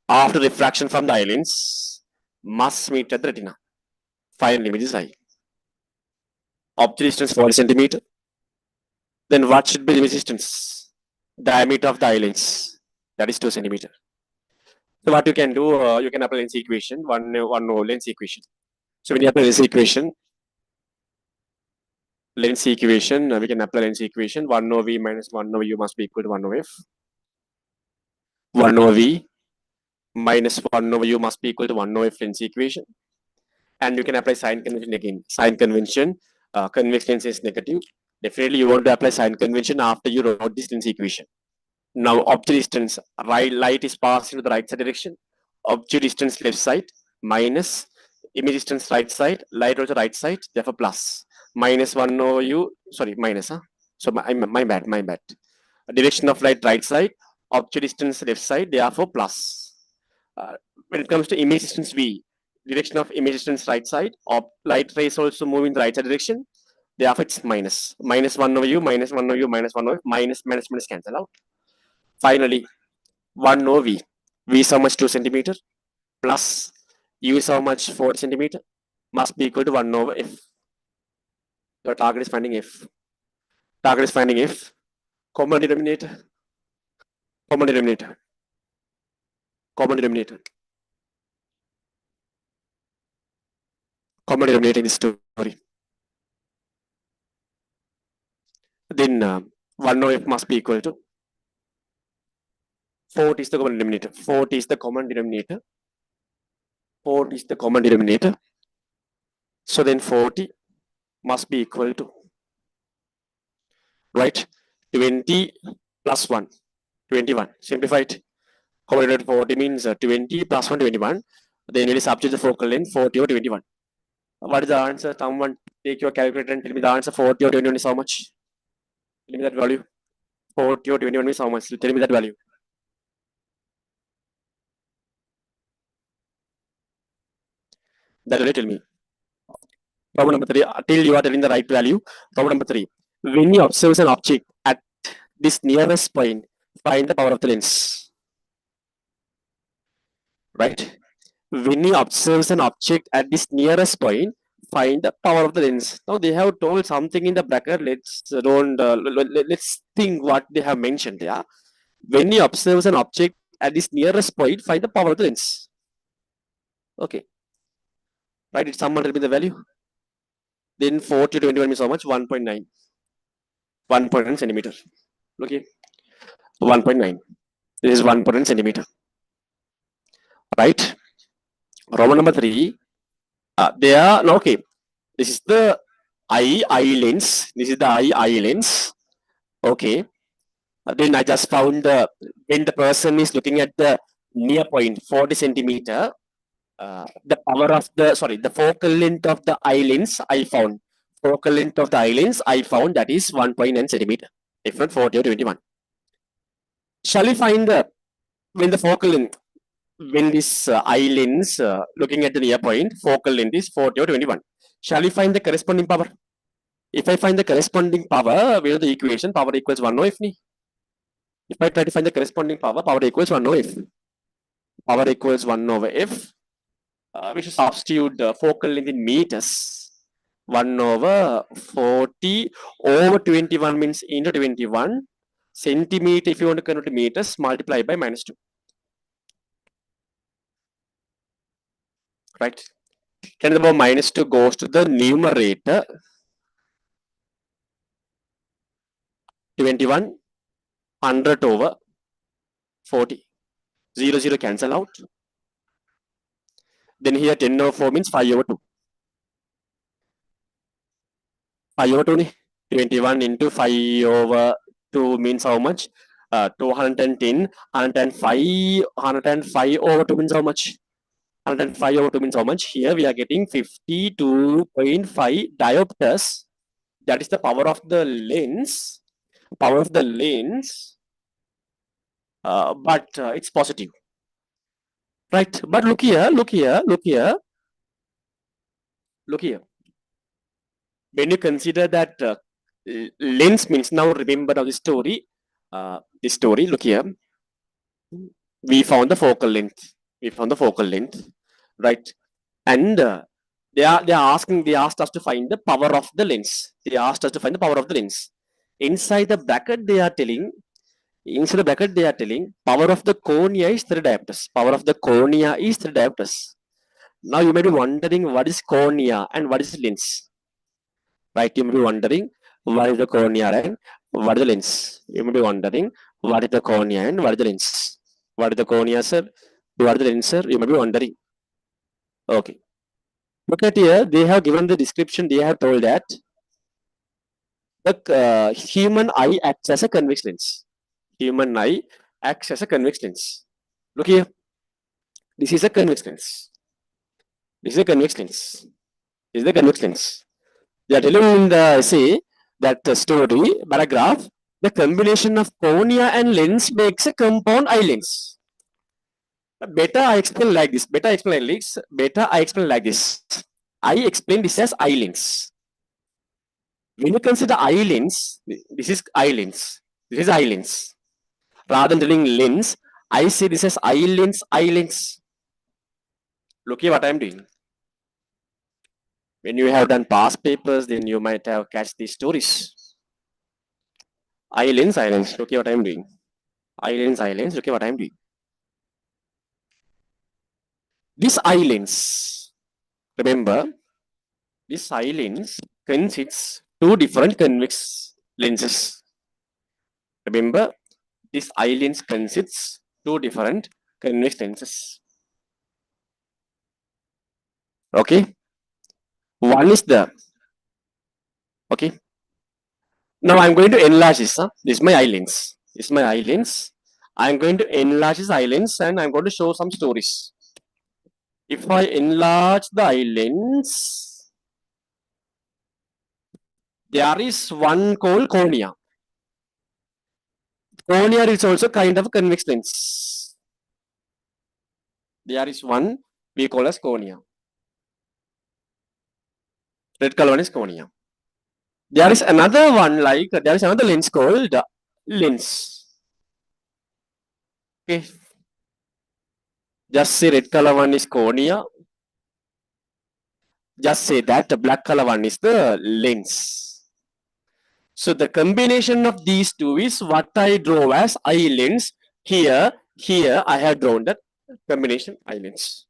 after refraction from the eye lens, must meet at the retina. Final image is eye. Object distance 40 centimeter. Then what should be the image distance? Diameter of the eye lens, that is 2 centimeter. So what you can do, you can apply lens equation, one lens equation. So when you apply lens equation, we can apply lens equation. 1 over v minus 1 over u must be equal to 1 over f. 1 over v minus 1 over u must be equal to 1 over f lens equation. And you can apply sign convention again. Sign convention, convex lens is negative. Definitely you want to apply sign convention after you wrote this lens equation. Now object distance, light is passing to the right side direction. Object distance left side minus image distance right side, light also right side, therefore plus. Minus 1 over u, sorry, minus. So my bad. Direction of light right side, object distance left side, therefore plus. When it comes to image distance v, direction of image distance right side, light rays also move in the right side direction, therefore it's minus. Minus 1 over u, minus 1 over u, minus 1 over minus cancel out. Finally, 1 over v. V is how much? 2 centimeter. Plus u is how much? 4 centimeter. must be equal to 1 over f. Your target is finding f. Target is finding f. Common denominator. Common denominator. Common denominator. Common denominator in this story. Then 1 over f must be equal to 40 is the common denominator. 40 is the common denominator. 40 is the common denominator. So then 40 must be equal to, right, 20 plus 1, 21. Simplified. Common denominator 40 means 20 plus 1, 21. Then it is substitute the focal length 40 over 21. What is the answer? Someone take your calculator and tell me the answer. 40 or 21 is how much? Tell me that value. 40 or 21 is how much? Tell me that value. That value, tell me. Problem number 3. Till you are telling the right value. Problem number 3. When you observe an object at this nearest point, find the power of the lens. Right? When you observe an object at this nearest point, find the power of the lens. Now they have told something in the bracket. Let's think what they have mentioned. Yeah. When you observe an object at this nearest point, find the power of the lens. Okay. Right? Did someone tell me the value? Then 40 to 21 means how much? 1.9. 1.9 centimeter. Okay. 1.9. This is 1.9 centimeter. Right? Roman number 3. They are okay. This is the eye lens. This is the eye lens. Okay. Then I just found when the person is looking at the near point 40 centimeter, the power of the focal length of the eye lens I found. Focal length of the eye lens I found that is 1.9 centimeter. If not 40 or 21. Shall we find when the focal length, when this eye lens looking at the near point, focal length is 40 or 21. Shall we find the corresponding power? If I find the corresponding power, we know the equation power equals 1 over f. If I try to find the corresponding power, power equals 1 over f. Power equals 1 over f. We should substitute the focal length in meters. 1 over 40 over 21 means into 21. Centimeter, if you want to convert to meters, multiply by minus 2. Right? 10 to the power minus 2 goes to the numerator. 21, 100 over 40. 0, 0 cancel out. Then here 10 over 4 means 5 over 2. 5 over 2. 21 into 5 over 2 means how much? 210, 105 over 2 means how much? 105 over 2 means how much? Here we are getting 52.5 diopters. That is the power of the lens. Power of the lens. But it's positive. Right? But look here. When you consider that lens means, now remember now this story. Look here. We found the focal length. Right? And they asked us to find the power of the lens. Inside the bracket, they are telling power of the cornea is 3 diopters. Now you may be wondering what is cornea and what is lens. Right? You may be wondering what is the cornea and what is the lens. You may be wondering what is the cornea and what is the lens. What is the cornea, sir? What is the lens, sir? You may be wondering. Okay. Look at here. They have given the description. They have told that the human eye acts as a convex lens. Human eye acts as a convex lens. Look here. This is a convex lens. They are telling in the essay that story paragraph, the combination of cornea and lens makes a compound eye lens. Better I explain like this. I explain this as eye lens. When you consider eye lens, this is eye lens. Rather than telling lens, I say this as eye lens. Look here what I am doing. When you have done past papers, then you might have catch these stories. Islands, islands. Look at what I'm doing. Islands, islands. Look at what I'm doing. These islands, remember, these islands consists two different convex lenses. Remember, these islands consists two different convex lenses. Okay, one is the okay. Now I'm going to enlarge this. This is my islands. This is my islands. I'm going to enlarge these islands and I'm going to show some stories. If I enlarge the islands, there is one called cornea. Cornea is also kind of convex lens. There is one we call as cornea. Red color one is cornea. There is another one like there is another lens called lens. Okay. Just say red color one is cornea. Just say that the black color one is the lens. So the combination of these two is what I draw as eye lens. Here I have drawn that combination eye lens.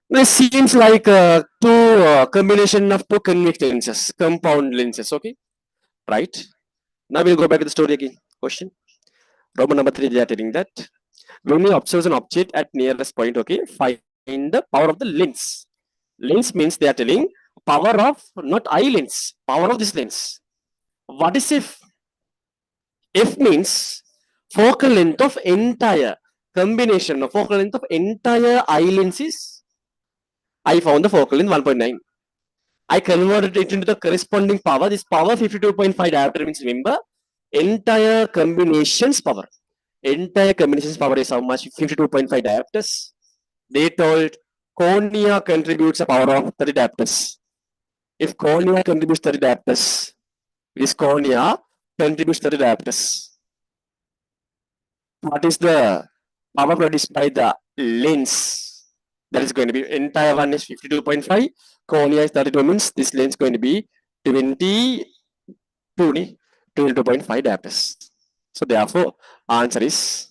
This seems like two combination of two convex lenses, compound lenses. Okay, right? Now we'll go back to the story again. Question. Roman number 3, they are telling that when you observe an object at nearest point, okay, find the power of the lens. Lens means they are telling power of not eye lens, power of this lens. What is if? F means focal length of entire combination of focal length of entire eye lenses. I found the focal length 1.9. I converted it into the corresponding power. This power 52.5 diopter means remember entire combinations power. Entire combinations power is how much? 52.5 diopters. They told cornea contributes a power of 30 diopters. If cornea contributes 30 diopters, this cornea contributes 30 diopters. What is the power produced by the lens? That is going to be entire one is 52.5. Cornea is 32 means this lens is going to be 22.5 diopters. So therefore, answer is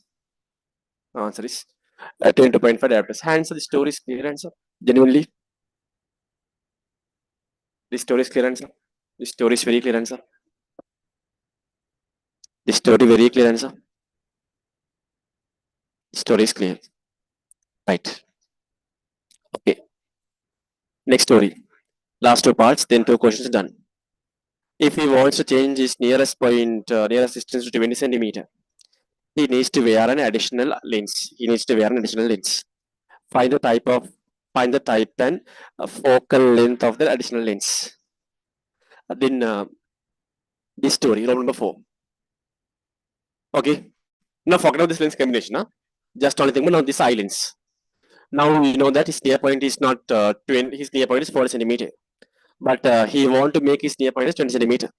22.5 diopters. Answer the story is clear answer. Genuinely, this story is clear answer. This story is very clear answer. This story very clear answer. Story is clear. Right. Okay. Next story. Last two parts, then two questions done. If he wants to change his nearest point, nearest distance to 20 centimeter, he needs to wear an additional lens. He needs to wear an additional lens. Find the type and focal length of the additional lens. Then this story, row number 4. Okay. Now forget about this lens combination. Huh? Just only thing about this eye lens. Now we know that his near point is not 20, his near point is 40 centimeter. But he want to make his near point as 20 centimeter.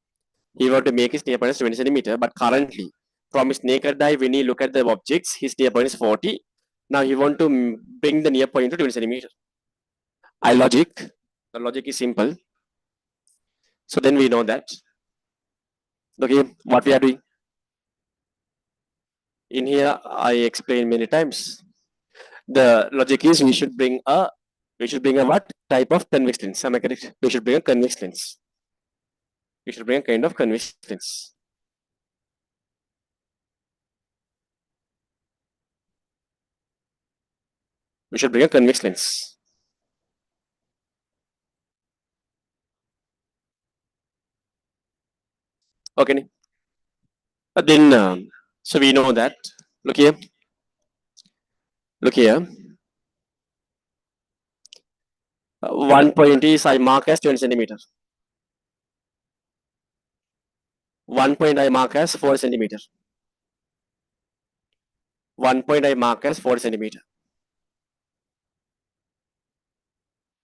He want to make his near point as 20 centimeter. But currently, from his naked eye, when he look at the objects, his near point is 40. Now he want to bring the near point to 20 centimeter. The logic is simple. So then we know that. Okay, what we are doing. In here, I explained many times. The logic is we should bring a what type of convex lens? Am I correct? We should bring a convex lens. We should bring a kind of convex lens. We should bring a convex lens. Okay. Then, so we know that. Look here. Look here. One point is I mark as 20 centimeter. One point I mark as 4 centimeter. One point I mark as 4 centimeter.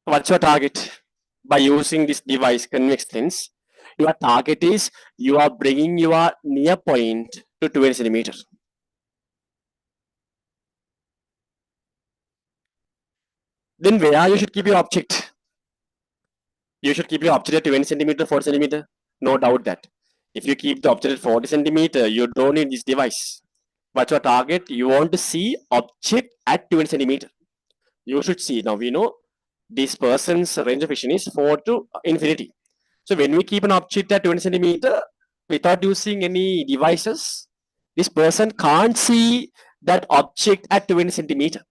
What's your target? By using this device, convex lens, your target is you are bringing your near point to 20 centimeter. Then where you should keep your object? You should keep your object at 20 centimeter, 40 centimeter. No doubt that. If you keep the object at 40 centimeter, you don't need this device. What's your target? You want to see object at 20 centimeter. You should see. Now we know this person's range of vision is 4 to infinity. So when we keep an object at 20 centimeter without using any devices, this person can't see that object at 20 centimeter.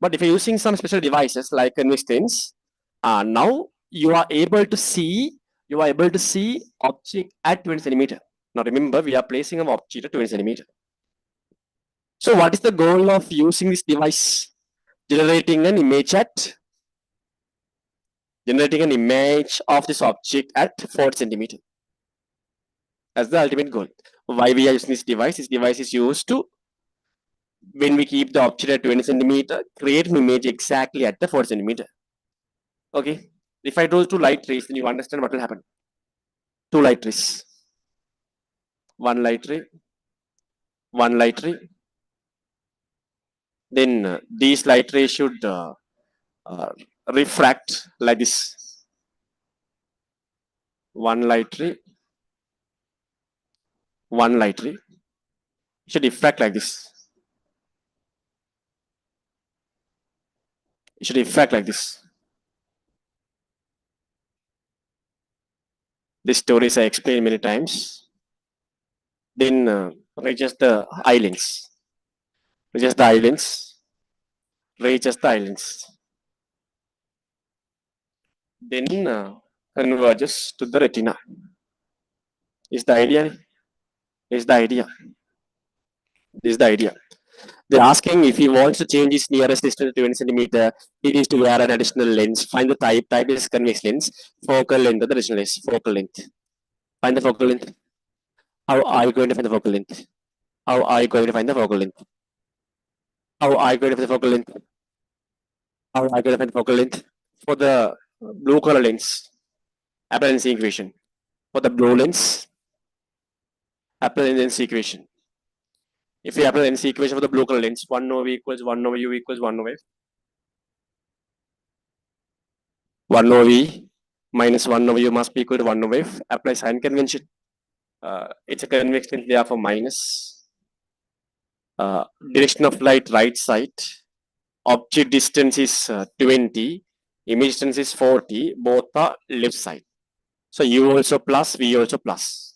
But if you're using some special devices like convex lens, now you are able to see object at 20 centimeter. Now remember, we are placing an object at 20 centimeter. So what is the goal of using this device? Generating an image of this object at 4 centimeter. That's the ultimate goal. Why we are using this device? This device is used to, when we keep the object at 20 centimeter, create an image exactly at the 4 centimeter. Okay. If I draw two light rays, then you understand what will happen. Two light rays. One light ray. One light ray. Then these light rays should uh, refract like this. One light ray. One light ray. Should refract like this. It should refract like this. These stories I explained many times. Then reaches the islands. Reaches the islands. Reaches the islands. Then converges to the retina. Is the idea? Is the idea? This is the idea. They're asking if he wants to change his nearest distance to 20 centimeter, he needs to wear an additional lens. Find the type. Type is convex lens. Focal length of the additional lens. Focal length. Find the focal length. How are you going to find the focal length? How are you going to find the focal length? How are you going to find the focal length? How are you going to find the focal length? For the blue color lens, apply lens equation. For the blue lens, apply lens equation. If we apply lens equation for the blue color lens, 1 over equals 1 over u equals 1 over f. 1 over v minus 1 over u must be equal to 1 over f. Apply sign convention. It's a convex lens, therefore minus. Direction of light right side. Object distance is 20. Image distance is 40. Both are left side. So u also plus, v also plus.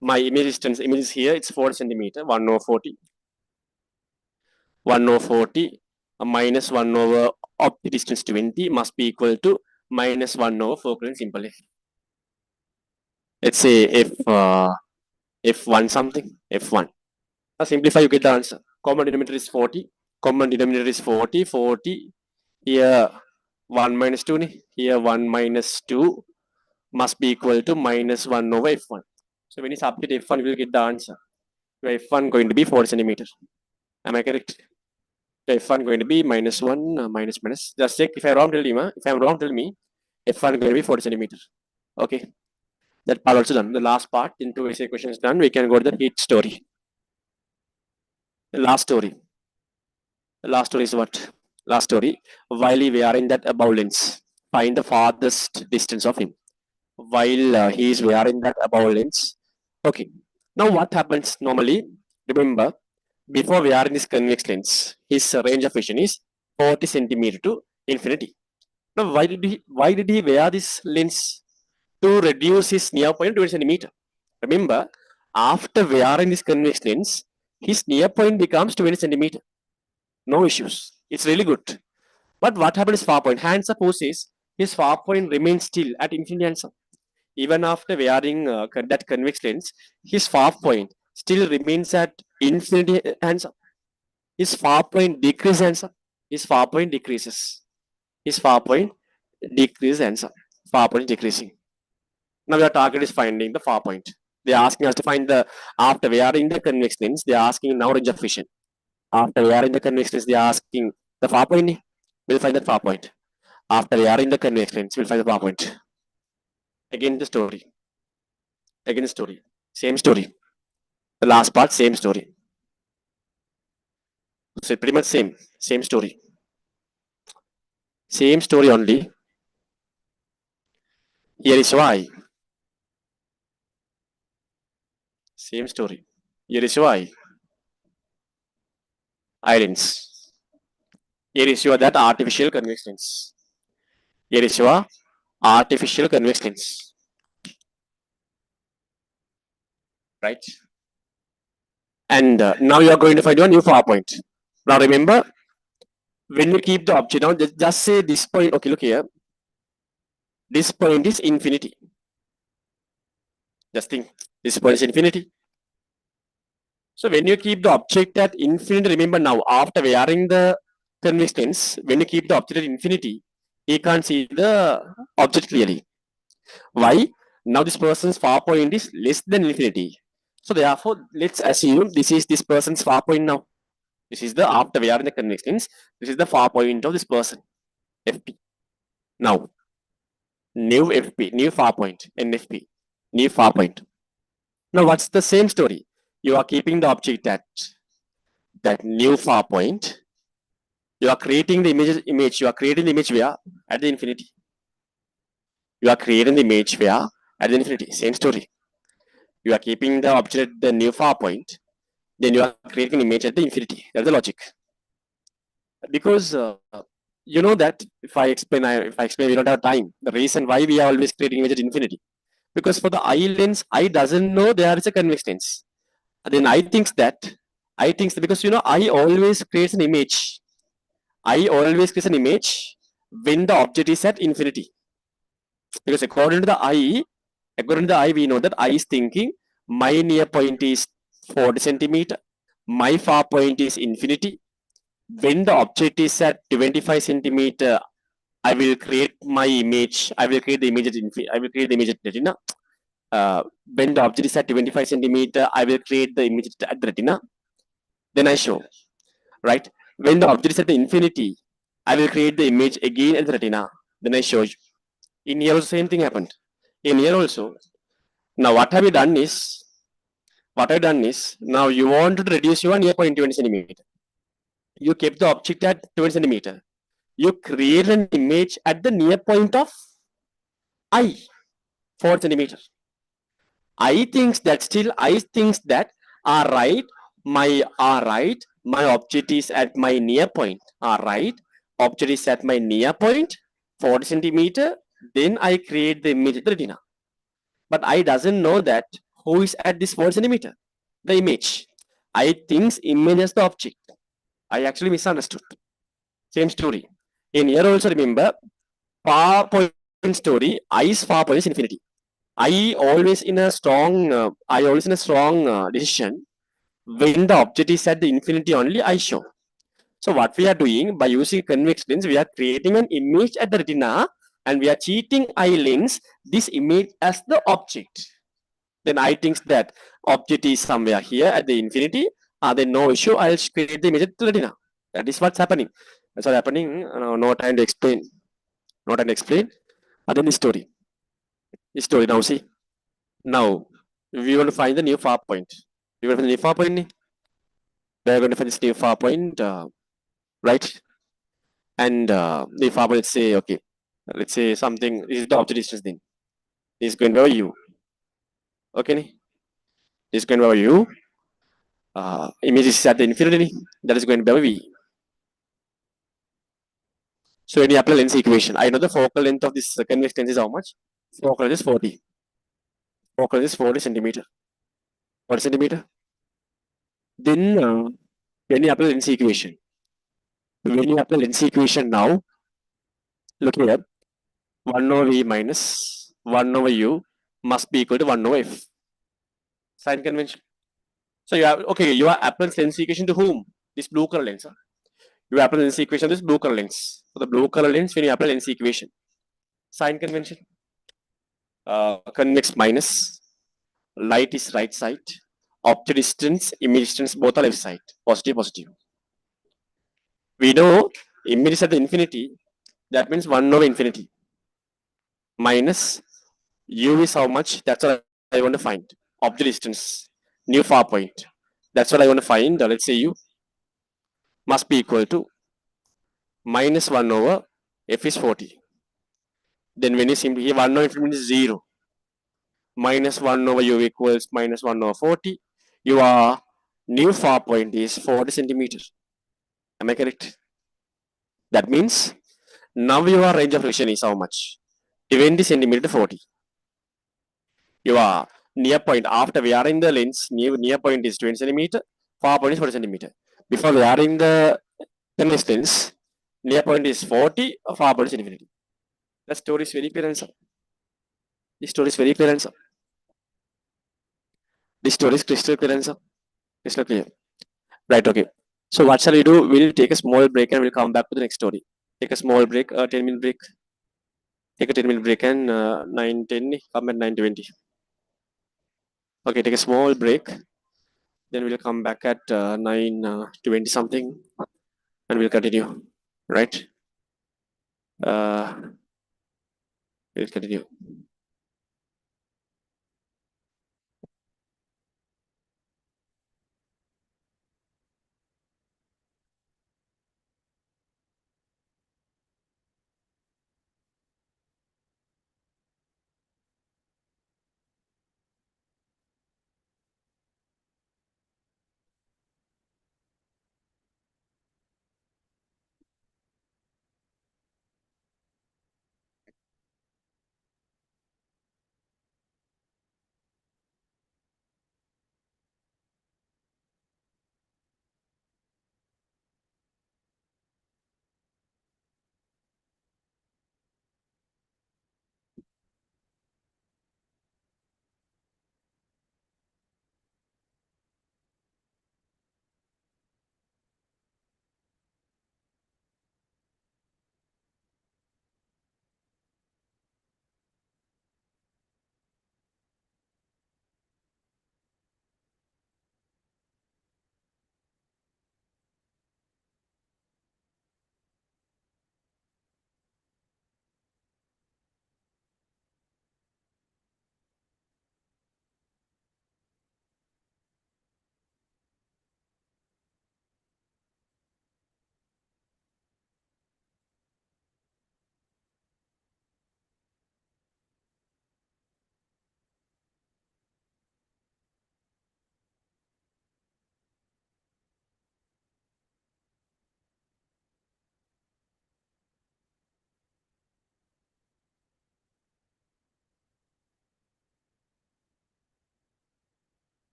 My image distance, image is here, it's 4 centimeter, 1 over 40. 1 over 40 minus 1 over object distance 20 must be equal to minus 1 over focal length simple f. Let's say f1 something, f1. Now simplify, you get the answer. Common denominator is 40. Common denominator is 40. 40. Here 1 minus 2. Here 1 minus 2 must be equal to minus 1 over f1. So when you substitute f1, you will get the answer. F1 going to be 4 centimeter. Am I correct? F1 going to be minus 1 minus minus. Just check. If I'm wrong, tell me. If I'm wrong, tell me. F1 going to be 40 centimeter. Okay. That part also done. The last part into essay question is done. We can go to the heat story. The last story. The last story is what? Last story. While we are in that above lens, find the farthest distance of him. While he is wearing that above lens. Okay. Now what happens normally? Remember, before wearing this convex lens, his range of vision is 40 centimeter to infinity. Now why did he wear this lens? To reduce his near point to 20 centimeter. Remember, after wearing this convex lens, his near point becomes 20 centimeter. No issues. It's really good. But what happens far point? Hands up says his far point remains still at infinity answer. Even after wearing that convex lens, his far point still remains at infinity answer. His far point decreases answer. His far point decreases. His far point decreases answer. Far point decreasing. Now your target is finding the far point. They are asking us to find the, after wearing the convex lens, they are asking now range of vision. After wearing the convex lens, they are asking the far point. We'll find that far point. After wearing the convex lens, we'll find the far point. Again the story. Again the story. Same story. The last part, same story. So pretty much same. Same story. Same story only. Here is y. Same story. Here is y. Idents. Here is your that artificial convex lens. Here is your artificial convex lens. Right? And now you are going to find your new far point. Now remember, when you keep the object, now just say this point, okay, look here. This point is infinity. Just think, this point is infinity. So when you keep the object at infinity, remember now, after varying the convex lens, when you keep the object at infinity, he can't see the object clearly. Why? Now this person's far point is less than infinity. So therefore, let's assume this is this person's far point now. This is the after varying the convex lens. This is the far point of this person, FP. Now, new FP, new far point, NFP, new far point. Now, what's the same story? You are keeping the object at that new far point. You are creating the image. You are creating the image where at the infinity. You are creating the image where at the infinity. Same story. You are keeping the object at the new far point. Then you are creating an image at the infinity. That's the logic. Because you know that if I explain, we don't have time. The reason why we are always creating image at infinity, because for the eye lens, eye doesn't know there is a convex lens. Then I thinks that because I always creates an image. I always creates an image when the object is at infinity. Because according to the eye, we know that eye is thinking my near point is 40 centimeter, my far point is infinity. When the object is at 25 centimeter, I will create my image. I will create the image at infinity. I will create the image at retina. When the object is at 25 centimeter, I will create the image at the retina. Then I show, right? When the object is at the infinity, I will create the image again at the retina. Then I show you. In here also same thing happened. In here also. Now what have you done is, now you want to reduce your near point 20 centimeter. You kept the object at 20 centimeter. You create an image at the near point of I, 4 centimeter. I thinks that alright, my object is at my near point. Alright, object is at my near point, 40 centimeter. Then I create the image at the retina. But I doesn't know that who is at this 4 centimeter. The image. I thinks image as the object. I actually misunderstood. Same story. In here also remember, far point story, I's far point is infinity. I always in a strong decision. When the object is at the infinity only, I show. So what we are doing by using convex lens, we are creating an image at the retina, and we are cheating eye lens this image as the object. Then I think that object is somewhere here at the infinity. Then no issue. I'll create the image at the retina. That is what's happening. That's what's happening. No time to explain. No time to explain. Then the story. The story now. See. Now we want to find the new far point. We want to find the new far point. We are going to find this new far point, right? And the far point. Let's say okay. Let's say something. This is the object distance thing. This is going to be u. Okay. This is going to be u. Image is at the infinity. That is going to be v. So when you apply lens equation, I know the focal length of this convex lens is how much? Focal length is 40. Focal length is 40 centimeter. 40 centimeter. Then when you apply lens equation, now, look here, 1 over v minus 1 over u must be equal to 1 over f. Sign convention. So you are applying lens equation to whom? This blue color lens. Huh? You apply lens equation to this blue color lens. For the blue color lens, when you apply lens equation, sign convention. Convex minus, light is right side, object distance, image distance, both are left side, positive, positive. We know image is at the infinity, that means 1 over infinity, minus u is how much, that's what I want to find, object distance, new far point, that's what I want to find, let's say u must be equal to minus 1 over f is 40. Then when you simply 1 over infinity is 0. Minus 1 over u equals minus 1 over 40. Your new far point is 40 centimeters. Am I correct? That means now your range of reflection is how much? 20 centimeter to 40. Your near point after we are in the lens, near point is 20 centimeter, far point is 40 centimeter. Before we are in the next lens, near point is 40, far point is infinity. The story is very clear answer. This story is very clear answer. This story is crystal clear answer. Crystal clear. Right, okay. So what shall we do? We'll take a small break and we'll come back to the next story. Take a small break, 10-minute break. Take a 10-minute break and 9:10, come at 9:20. Okay, take a small break. Then we'll come back at 9:20 something and we'll continue. Right? Uh, we'll continue.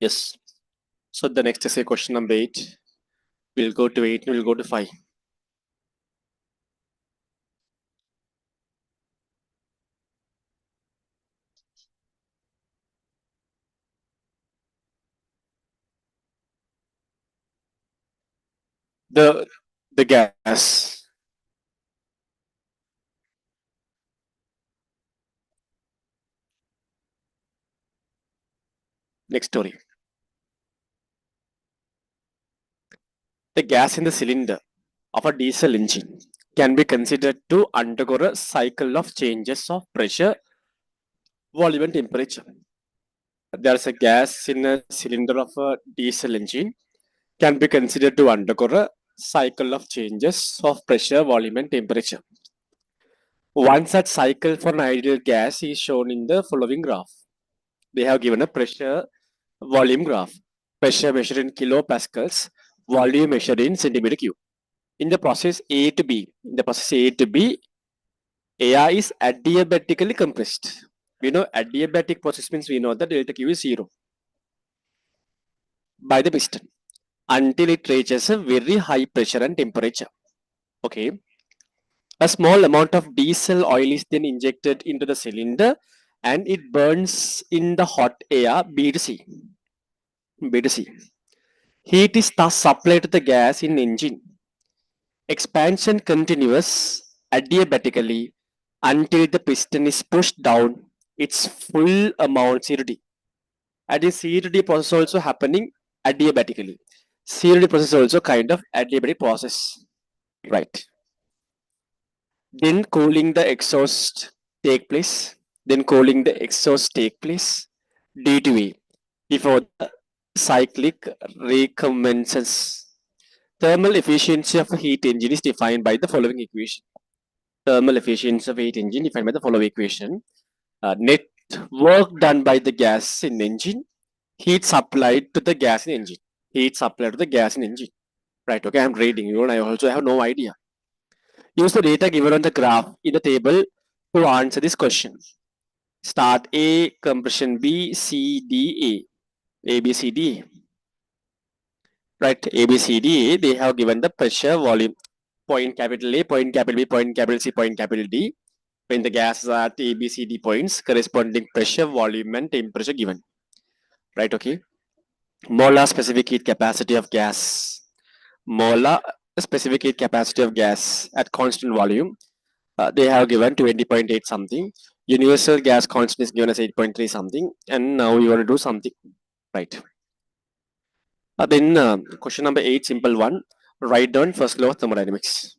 Yes. So the next essay, question number 8. We'll go to 8 and we'll go to 5. The the gas. Next story. The gas in the cylinder of a diesel engine can be considered to undergo a cycle of changes of pressure, volume, and temperature. There's a gas in a cylinder of a diesel engine can be considered to undergo a cycle of changes of pressure, volume, and temperature. One such cycle for an ideal gas is shown in the following graph. They have given a pressure volume graph. Pressure measured in kilopascals, volume measured in centimeter cube. In the process A to B, air is adiabatically compressed. We know adiabatic process means we know that delta Q is 0 by the piston until it reaches a very high pressure and temperature. Okay. A small amount of diesel oil is then injected into the cylinder and it burns in the hot air B to C. B to C. Heat is thus supplied to the gas in engine. Expansion continues adiabatically until the piston is pushed down its full amount CRD. And this CRD process also happening adiabatically. CRD process also kind of adiabatic process. Right. Then cooling the exhaust take place. Then cooling the exhaust take place due to a before the cyclic recommences. Thermal efficiency of a heat engine is defined by the following equation. Thermal efficiency of a heat engine defined by the following equation. Net work done by the gas in engine, heat supplied to the gas in engine. Heat supplied to the gas in engine. Right, okay, I'm reading you and I also have no idea. Use the data given on the graph in the table to answer this question. Start A, compression B, C, D, A. A, B, C, D, A. Right, A, B, C, D, A, they have given the pressure, volume, point capital A, point capital B, point capital C, point capital D. When the gas is at A, B, C, D points, corresponding pressure, volume, and temperature given. Right, okay. Molar specific heat capacity of gas. Molar specific heat capacity of gas at constant volume. They have given 20.8 something. Universal gas constant is given as 8.3 something. And now you want to do something. Right. Then question number 8, simple one. Write down first law of thermodynamics.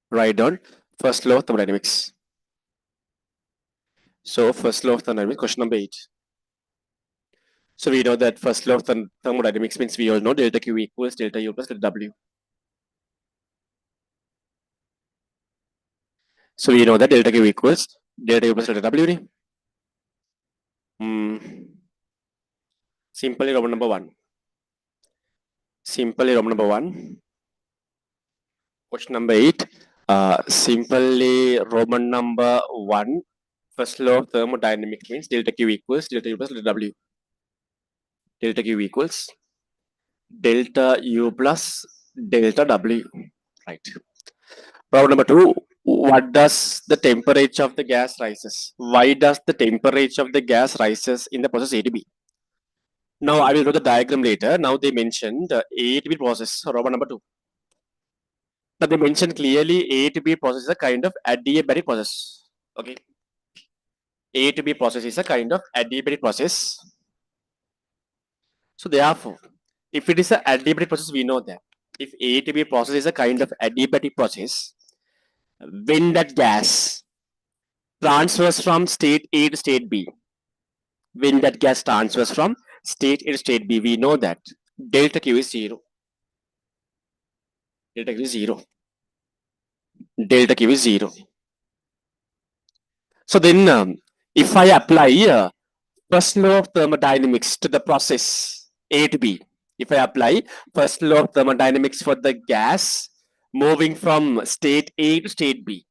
Write down first law of thermodynamics. So first law of thermodynamics, question number 8. So we know that first law of thermodynamics means we all know delta Q equals delta U plus delta W. So we know that delta Q equals delta U plus delta W. Simply Roman number 1. Simply Roman number 1. Question number 8. Simply Roman number 1. First law of thermodynamics means delta Q equals delta U plus delta W. Delta Q equals delta U plus delta W. Right. Problem number 2. What does the temperature of the gas rises? Why does the temperature of the gas rises in the process A to B? Now I will draw the diagram later. Now they mentioned A to B process, Roman number 2. Now they mentioned clearly A to B process is a kind of adiabatic process. Okay. A to B process is a kind of adiabatic process. So therefore, if it is an adiabatic process, we know that. If A to B process is a kind of adiabatic process, when that gas transfers from state A to state B, when that gas transfers from state A to state B, we know that delta Q is 0. Delta Q is 0. Delta Q is 0. So then, if I apply first law of thermodynamics to the process A to B, if I apply first law of thermodynamics for the gas moving from state A to state B,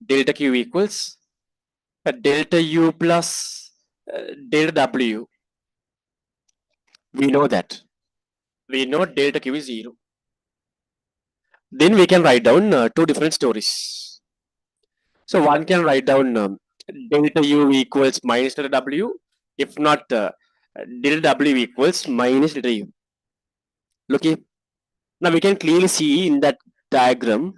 delta Q equals delta U plus delta W. We know that. We know delta Q is 0. Then we can write down two different stories. So one can write down delta U equals minus delta W. If not, delta W equals minus delta U. Look here. Now we can clearly see in that diagram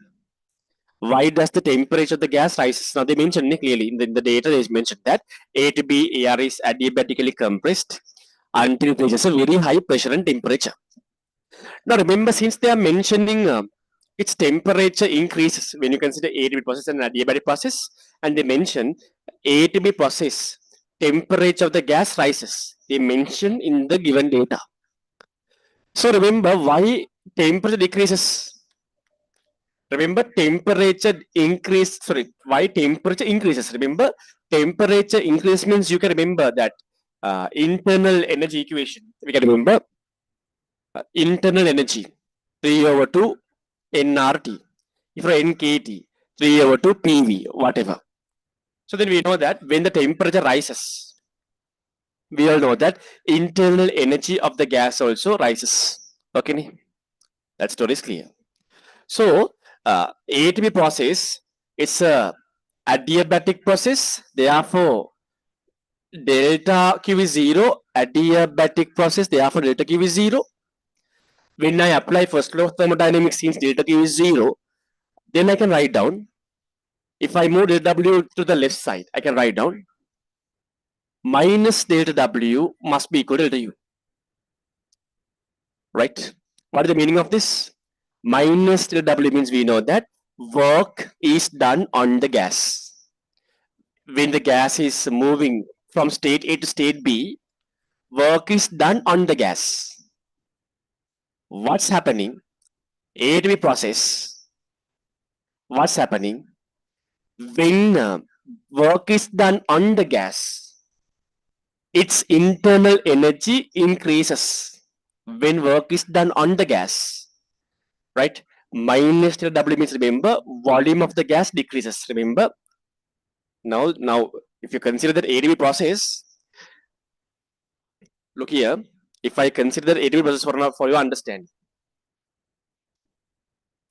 why does the temperature of the gas rises. Now they mentioned clearly in the data they mentioned that A to B air is adiabatically compressed until it reaches a very high pressure and temperature. Now remember, since they are mentioning its temperature increases when you consider A to B process and adiabatic process, and they mention A to B process temperature of the gas rises. They mention in the given data. So remember why temperature decreases. Remember temperature increase. Sorry, why temperature increases? Remember temperature increase means you can remember that internal energy equation. We can remember internal energy 3 over 2 nRT. If for nKT 3 over 2 PV, whatever. So then we know that when the temperature rises, we all know that internal energy of the gas also rises. Okay, that story is clear. So A to B process is a adiabatic process. Therefore, delta Q is 0. Adiabatic process. Therefore, delta Q is 0. When I apply first law of thermodynamics, since delta Q is 0, then I can write down. If I move delta W to the left side, I can write down minus delta W must be equal to delta U. Right? What is the meaning of this? Minus delta W means we know that work is done on the gas. When the gas is moving from state A to state B, work is done on the gas. What's happening? A to B process. What's happening? When work is done on the gas, its internal energy increases. When work is done on the gas, right? Minus W means, remember, volume of the gas decreases. Remember, now if you consider that A to B process, look here. If I consider that A to B process for your understanding,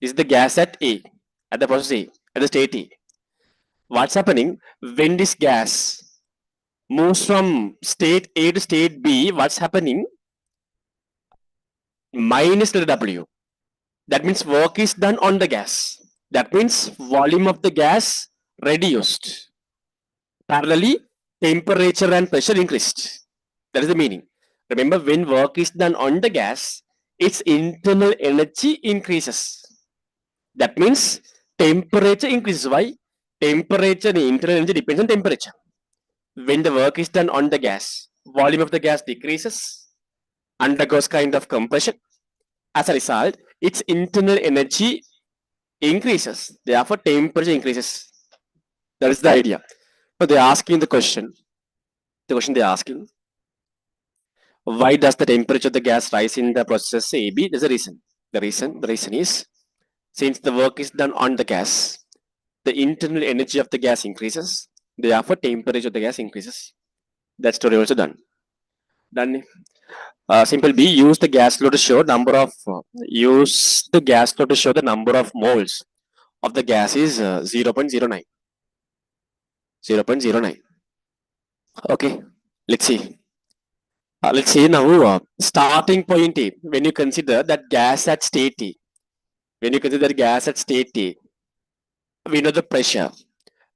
is the gas at A, at the process A, at the state A. What's happening when this gas moves from state A to state B? What's happening? Minus W. That means work is done on the gas. That means volume of the gas reduced. Parallelly, temperature and pressure increased. That is the meaning. Remember, when work is done on the gas, its internal energy increases. That means temperature increases. Why? Temperature and internal energy depends on temperature. When the work is done on the gas, volume of the gas decreases, undergoes kind of compression. As a result, its internal energy increases. Therefore, temperature increases. That is the idea. So they're asking the question. The question they're asking: why does the temperature of the gas rise in the process AB? There's a reason. The reason is, since the work is done on the gas, the internal energy of the gas increases. Therefore, temperature of the gas increases. That story also done. Done. Simple B. Use the gas law to show number of moles of the gas is 0.09. 0.09. Okay. Let's see. Let's see now. Starting point A. When you consider that gas at state T, we know the pressure,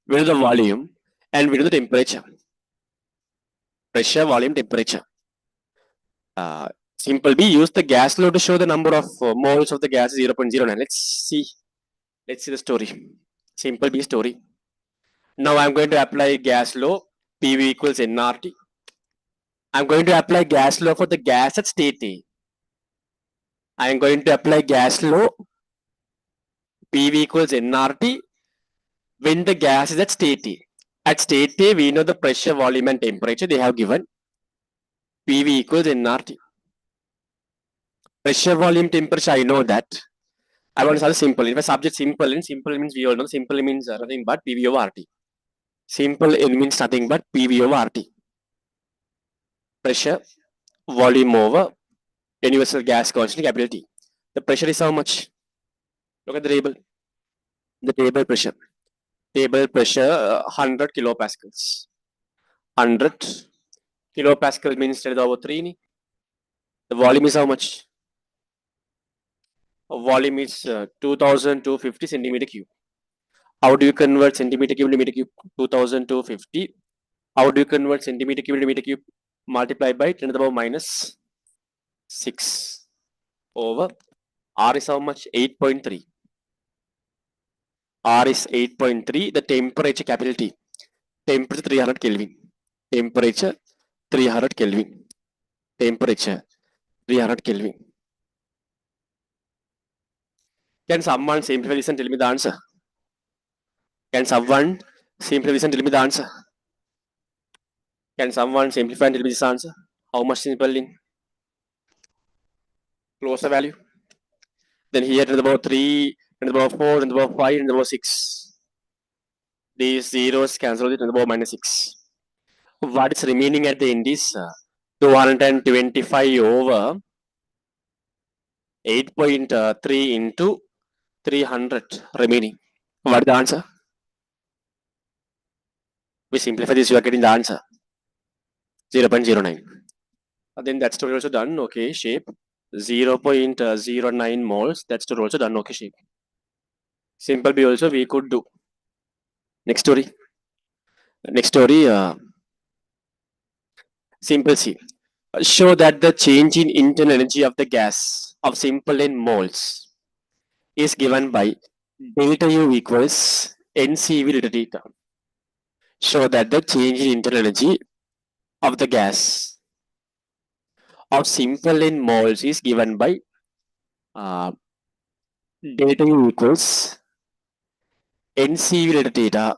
we know the volume, and we know the temperature. Pressure, volume, temperature. Simple B. Use the gas law to show the number of moles of the gas is 0.09. Let's see the story. Simple B story. Now I'm going to apply gas law. PV equals nRT. I'm going to apply gas law for the gas at state A. I am going to apply gas law. PV equals nRT when the gas is at state A. At state A, we know the pressure, volume, and temperature. They have given PV equals nRT. Pressure, volume, temperature, I know that. I want to solve simple. If a subject simple, and simple means we all know simple means nothing but PV over RT. Simple N means nothing but PV over RT. Pressure, volume over Universal gas constant, capital T. The pressure is how much? Look at the table. The table pressure. Table pressure 100 kilopascals. 100 kilopascal means 10^3. The volume is how much? Volume is 2250 centimeter cube. How do you convert centimeter cube to meter cube? 2250. How do you convert centimeter cube to meter cube? Multiply by 10 to the power minus 6 over R is how much? 8.3. R is 8.3. The temperature, capital T. Temperature 300 Kelvin. Temperature 300 Kelvin. Temperature 300 Kelvin. Can someone simplify this and tell me the answer? Can someone simplify this and tell me the answer? Can someone simplify and tell me this answer? How much simple in? Close the value. Then here 10 to the power 3, 10 to the power 4, 10 to the power 5, 10 to the power 6. These zeros cancel with 10 to the power minus 6. What is remaining at the end is 225 over 8.3 into 300 remaining. What is the answer? We simplify this, you are getting the answer. 0.09. Then that story also done. Okay, shape 0.09 moles. That story also done. Okay, shape. Simple B also we could do. Next story. Next story. Simple C. Show that the change in internal energy of the gas of simple in moles is given by delta U equals NCV delta theta. Show that the change in internal energy of the gas of simple in moles is given by uh, delta U equals NCV delta theta,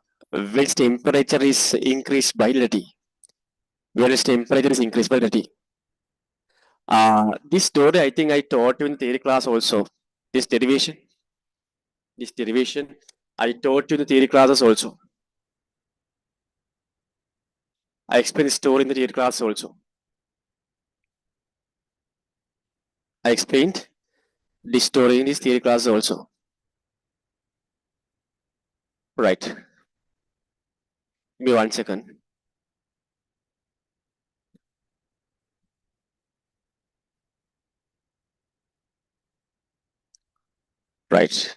which temperature is increased by delta T. Whereas temperature is increased by delta T. This story I think I taught you in theory class also. This derivation, I taught you in the theory classes also. I explained the story in the theory class also. I explained this story in this theory class also. Right. Give me 1 second. Right.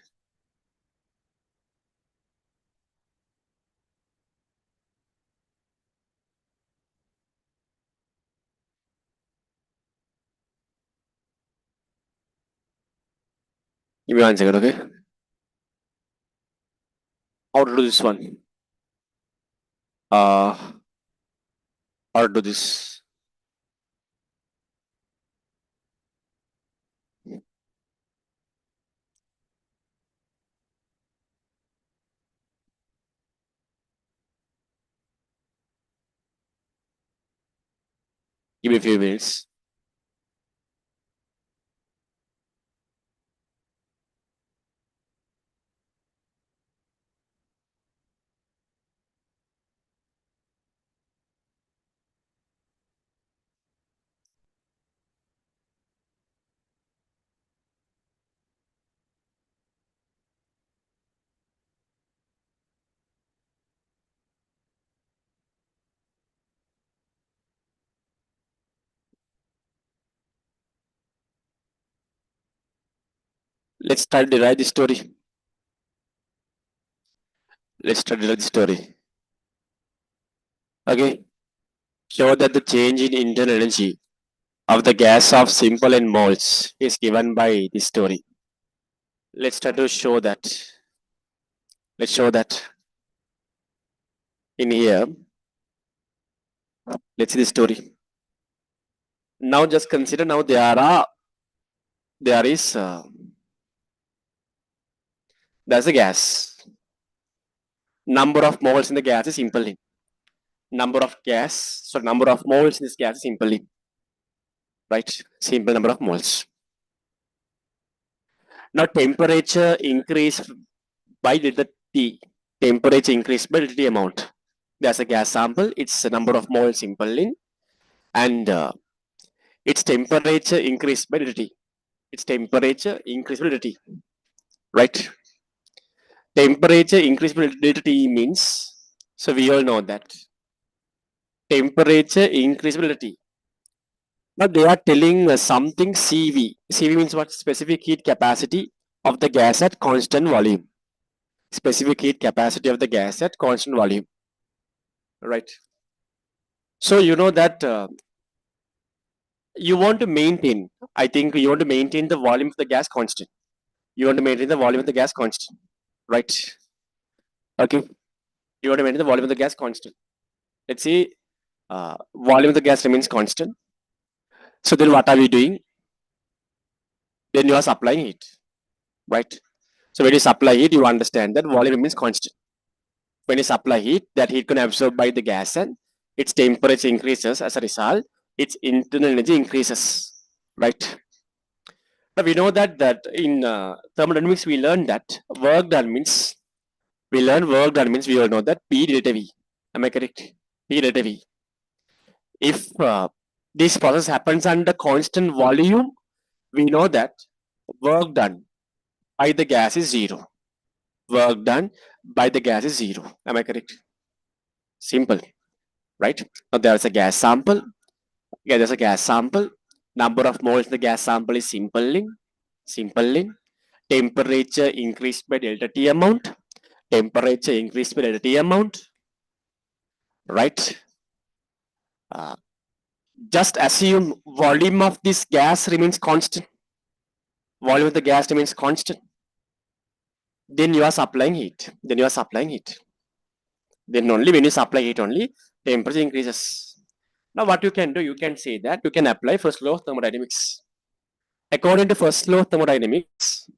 Give me 1 second, okay? How to do this one? How to do this? Give me a few minutes. Let's try to derive the story. Let's try to derive the story. Okay. Show that the change in internal energy of the gas of simple and moles is given by this story. Let's try to show that. Let's show that in here. Let's see the story. Now just consider now there's a gas. Number of moles in the gas is simple. Number of moles in this gas is simple. Right? Simple number of moles. Now temperature increase by delta T. Temperature increase by delta T amount. There's a gas sample. It's a number of moles simple in, and its temperature increased by delta T. Its temperature increased by delta T. Right? Temperature increased by delta T means, so we all know that temperature increased by delta T. Now they are telling something CV. CV means what? Specific heat capacity of the gas at constant volume. Specific heat capacity of the gas at constant volume. Right. So you know that you want to maintain, I think you want to maintain the volume of the gas constant. You want to maintain the volume of the gas constant. Right. Okay. You want to maintain the volume of the gas constant. Let's say volume of the gas remains constant. So then what are we doing? Then you are supplying heat. Right. So when you supply heat, you understand that volume remains constant. When you supply heat, that heat can absorb by the gas and its temperature increases. As a result, its internal energy increases. Right. Now we know that in thermodynamics we learned that work done means we all know that P delta V. Am I correct? P delta V. If this process happens under constant volume, we know that work done by the gas is zero. Work done by the gas is zero. Am I correct? Simple, right? Now there's a gas sample. Yeah, there's a gas sample. Number of moles in the gas sample is simple. Temperature increased by delta T amount. Temperature increased by delta T amount. Right? Just assume volume of this gas remains constant. Volume of the gas remains constant. Then you are supplying heat. Then only when you supply heat only, temperature increases. Now what you can do, you can say that you can apply first law of thermodynamics. According to first law of thermodynamics,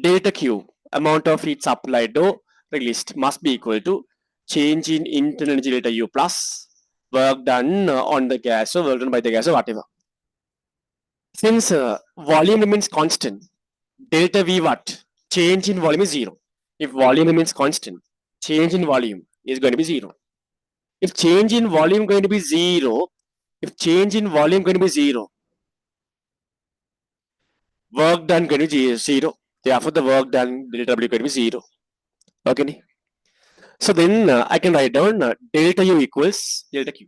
delta Q, amount of heat supplied or released, must be equal to change in internal energy delta U plus work done on the gas or work done by the gas or whatever. Since volume remains constant, delta V what? Change in volume is zero. If volume remains constant, change in volume is going to be zero. If change in volume going to be zero, work done going to be zero. Therefore, the work done delta W going to be zero. Okay. So then I can write down delta U equals delta Q.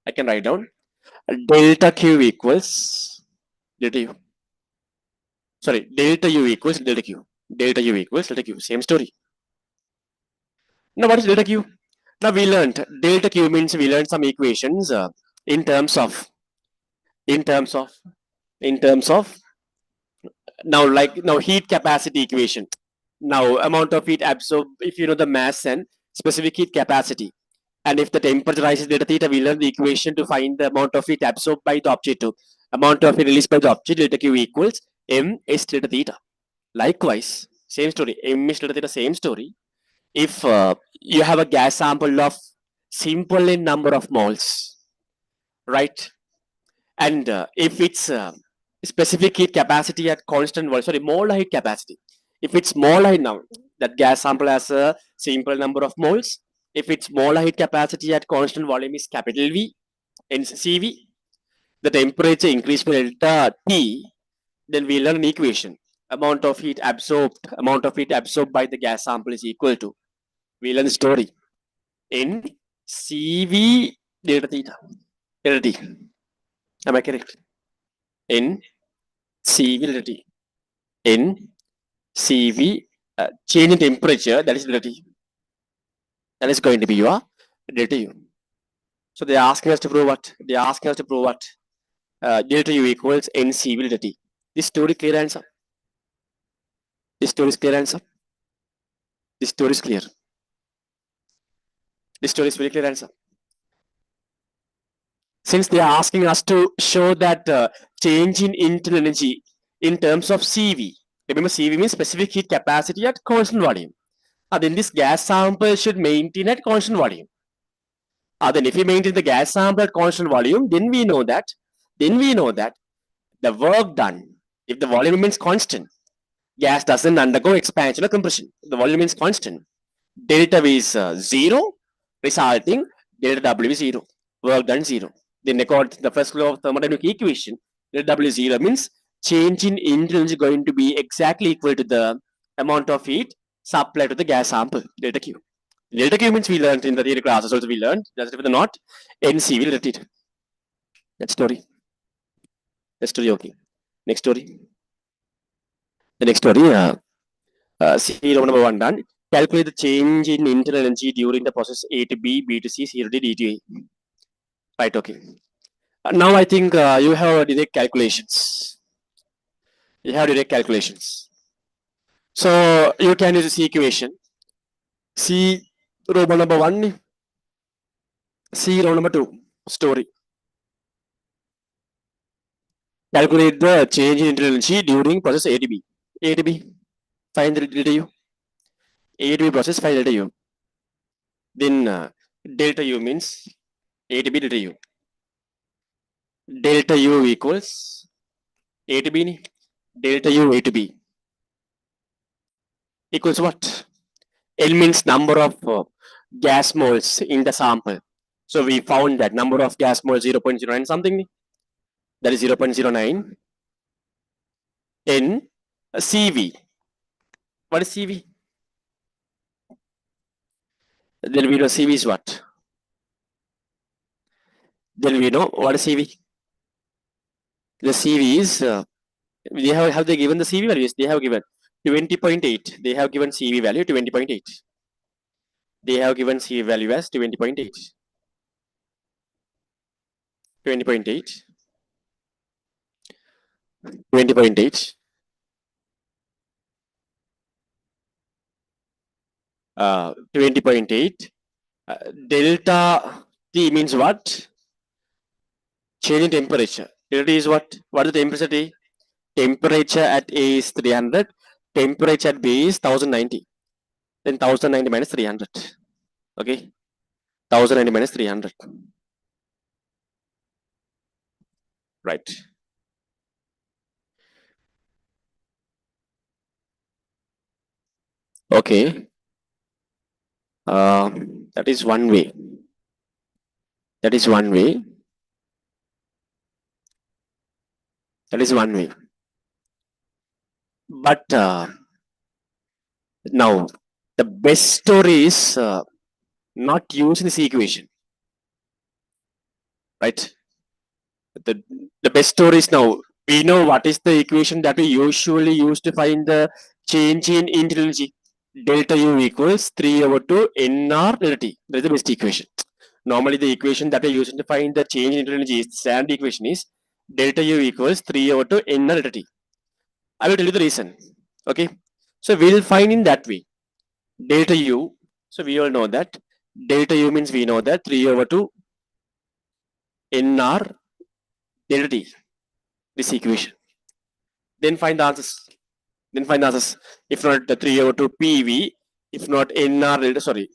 I can write down delta Q equals delta U. Sorry, delta U equals delta Q. Delta U equals delta Q. Same story. Now, what is delta Q? Now, we learned delta Q means we learned some equations in terms of now heat capacity equation. Now, amount of heat absorbed, if you know the mass and specific heat capacity. And if the temperature rises delta theta, we learn the equation to find the amount of heat absorbed by the object to amount of heat released by the object, delta Q equals M S delta theta. Likewise, same story, M S delta theta, same story. If you have a gas sample of simple in number of moles, right? And if it's specific heat capacity at constant volume, sorry, molar heat capacity. If it's molar now, that gas sample has a simple number of moles. If its molar heat capacity at constant volume is capital V and CV, the temperature increased by delta T, then we learn an equation. Amount of heat absorbed by the gas sample is equal to, we learn the story, in CV delta theta, delta T. Am I correct? In CV delta T. In CV, change in temperature, that is delta T. That is going to be your delta U. So they are asking us to prove what? Delta U equals NCV delta T. This story clear answer. This story is clear answer. This story is clear. This story is very clear answer. Since they are asking us to show that change in internal energy in terms of CV. Remember, CV means specific heat capacity at constant volume. Then this gas sample should maintain at constant volume. Then if we maintain the gas sample at constant volume, then we know that the work done, if the volume remains constant, gas doesn't undergo expansion or compression. The volume remains constant. Delta V is 0, resulting delta W is 0. Work done 0. Then according to the first law of thermodynamic equation, delta W is 0 means change in internal is going to be exactly equal to the amount of heat supplied to the gas sample, delta Q. Delta Q means we learned in the theory classes also we learned, just if the not, NC will repeat. That story. That story, okay. Next story. The next story, C row number 1 done. Calculate the change in internal energy during the process A to B, B to C, C to D, D to A. Right, okay. Now I think you have direct calculations. You have direct calculations. So you can use this equation. C row number 1, C row number 2, story. Calculate the change in internal energy during process A to B. A to B, find the delta U. A to B process, find delta U. Then delta U means A to B delta U. Delta U equals A to B, delta U A to B equals what? L means number of gas moles in the sample. So we found that number of gas moles 0.09 something, that is 0.09 in CV. What is CV? Then we know CV is what? Then we know what is CV. The CV is, have they given the CV values? They have given 20.8. They have given CV value 20.8. They have given CV value as 20.8. 20.8. 20.8. 20.8. Delta T means what? Change in temperature. Delta T is what? What is the temperature T? Temperature at A is 300. Temperature at B is 1090. Then 1090 minus 300. Okay. 1090 minus 300. Right. Okay. That is one way. That is one way. That is one way. But now the best story is not used in this equation, right? The, the best story is now we know what is the equation that we usually use to find the change in internal energy. Delta U equals 3 over 2 NR delta T. That is the best equation. Normally the equation that we use to find the change in internal energy is the standard equation is delta U equals 3 over 2 NR delta T. I will tell you the reason. Okay. So we'll find in that way. Delta U. So we all know that delta U means we know that 3 over 2 NR delta T. This equation. Then find the answers. Then find the answers. If not the 3 over 2 PV, if not NR delta, sorry,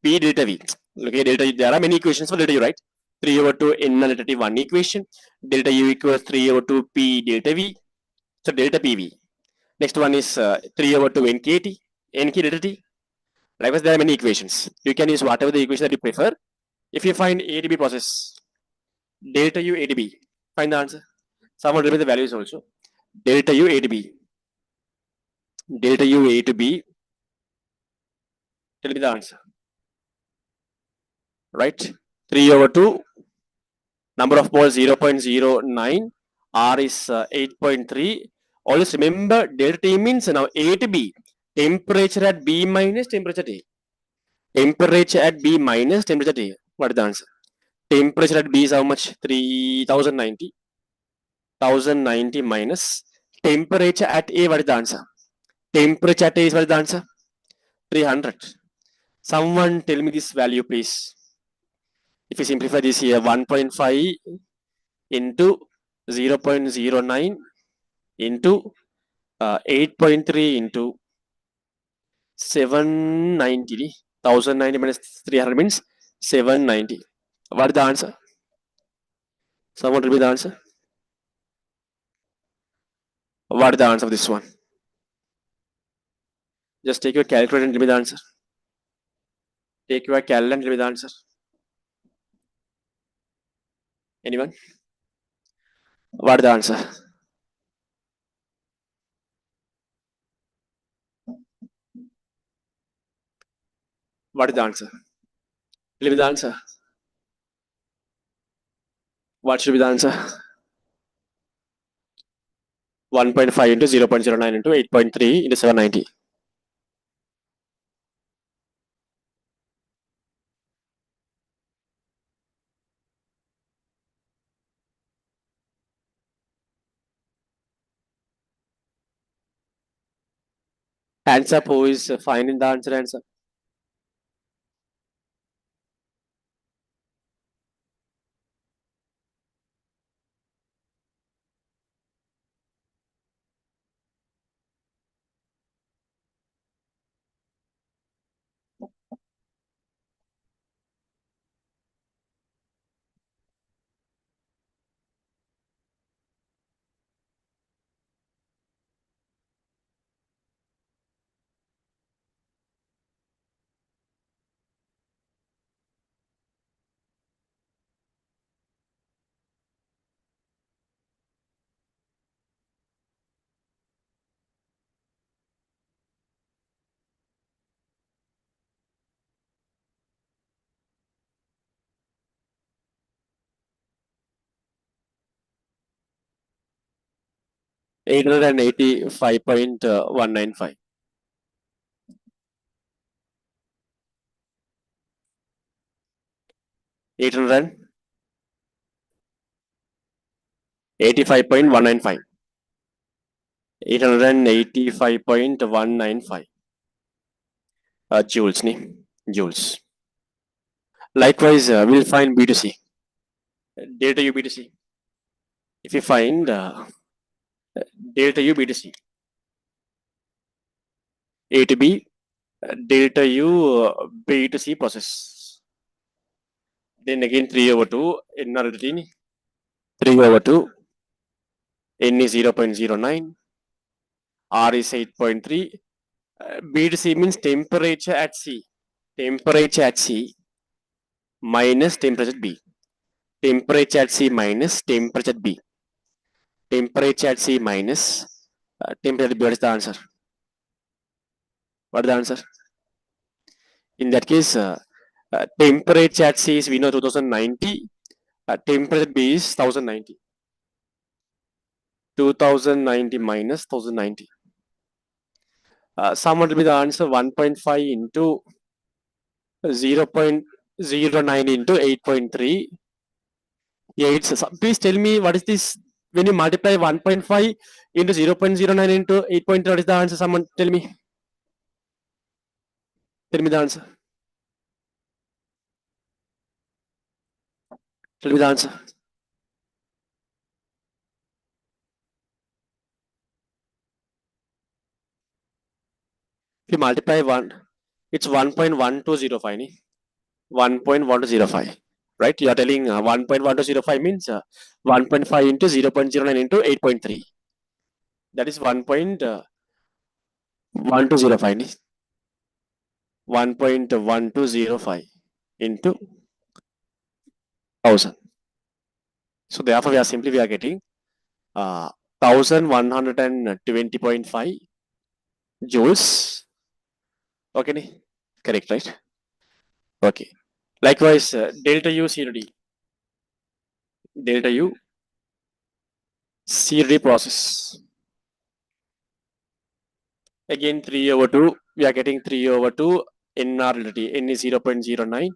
P delta V. Okay, delta, there are many equations for delta U, right? 3 over 2 NR delta T, one equation. Delta U equals 3 over 2 P delta V. So delta PV. Next one is 3 over 2 NKT, NK delta T. Likewise, there are many equations. You can use whatever the equation that you prefer. If you find A to B process, delta U A to B, find the answer. Someone remember the values also. Delta U A to B. Delta U A to B. Tell me the answer. Right? 3 over 2. Number of moles 0.09. R is 8.3. Always remember delta T means now A to B. Temperature at B minus temperature T. Temperature at B minus temperature T. What is the answer? Temperature at B is how much? 3090. 1090 minus temperature at A. What is the answer? Temperature at A is what is the answer? 300. Someone tell me this value, please. If you simplify this here, 1.5 into 0.09 into 8.3 into 790. 1090 minus 300 means 790. What is the answer? Someone tell me the answer. What is the answer of this one? Just take your calculator and tell me the answer. Take your calendar and tell me the answer. Anyone? What is the answer? What is the answer? Tell me the answer. What should be the answer? 1.5 into 0.09 into 8.3 into 790. Hands up who is finding the answer. Answer. 885.195. 885.195. 885.195. Joules. Joules. Likewise, we'll find B2C. Delta U B2C. If you find delta U B2C, A to B, delta U B2C process. Then again 3 over 2, N are 3 over 2, N is 0.09, R is 8.3. B2C means temperature at C. Temperature at C minus temperature B. Temperature at C minus temperature B. Temperature at C minus temperature B. What is the answer? What is the answer? In that case, temperature at C is we know 2090. Temperature B is 1090. 2090 minus 1090. Someone will be the answer 1.5 into 0.09 into 8.3. Please tell me what is this when you multiply 1.5 into 0.09 into 8.3. What is the answer? Someone tell me. Tell me the answer. Tell me the answer. If you multiply 1, it's 1.1205. 1.1205. Right? You are telling 1.1205 means 1.5 into 0.09 into 8.3. That is 1.1205. 1.1205 into 1000. So therefore, we are getting 1120.5 joules. Okay, correct, right? Okay. Likewise, delta U CRD. Delta U CRD process. Again, 3 over 2. We are getting 3 over 2 NR delta T. N is 0.09.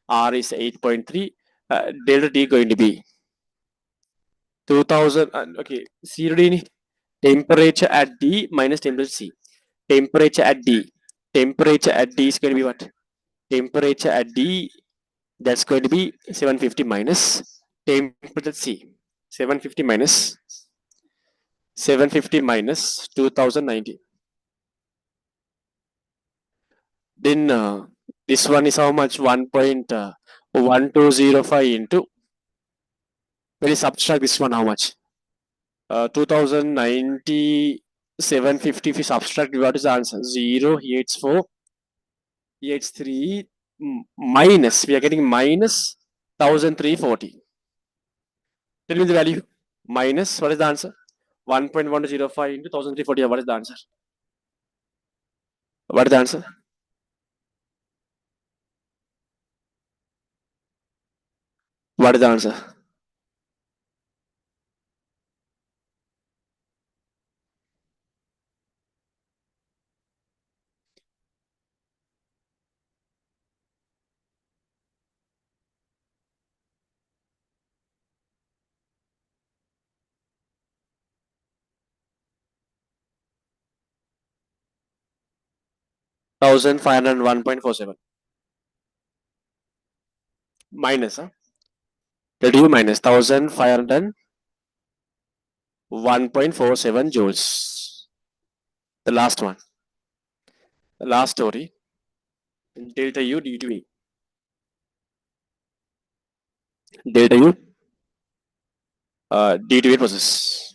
R is 8.3. Delta T going to be 2000. Okay, CRD temperature at D minus temperature C. Temperature at D. Temperature at D is going to be what? Temperature at D, that's going to be 750 minus temperature C. 750 minus 2090. Then this one is how much? 1.1205 into, when you subtract this one, how much? 2090, 750. If you subtract, what is the answer? 0, here it's 4, here it's 3, minus, we are getting minus 1340. Tell me the value. Minus, what is the answer? 1.1205 into 1340. What is the answer? What is the answer? What is the answer? 1501.47. Minus, huh? Let you minus 1501.47 joules. The last one. The last story. Delta U D2A. Delta U D2A process.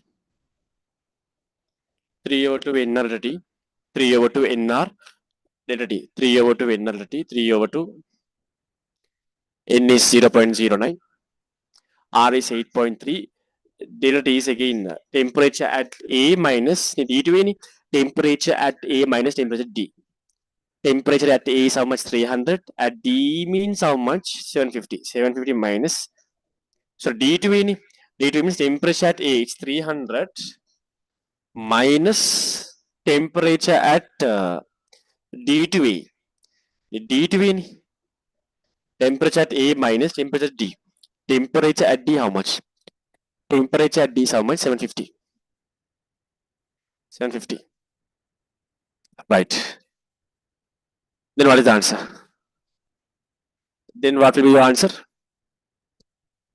3 over 2 NR delta T. 3 over 2 NR delta T. 3 over 2 NR delta T. 3 over 2 N is 0.09. R is 8.3. Delta T is again temperature at A minus D2A. Temperature at A minus temperature D. Temperature at A is how much? 300. At D means how much? 750. 750 minus. So D2A. D2 means temperature at A is 300 minus temperature at D2A. D2A. Temperature at A minus temperature D. Temperature at D how much? Temperature at D is how much? 750. 750. Right. Then what is the answer? Then what will be your answer?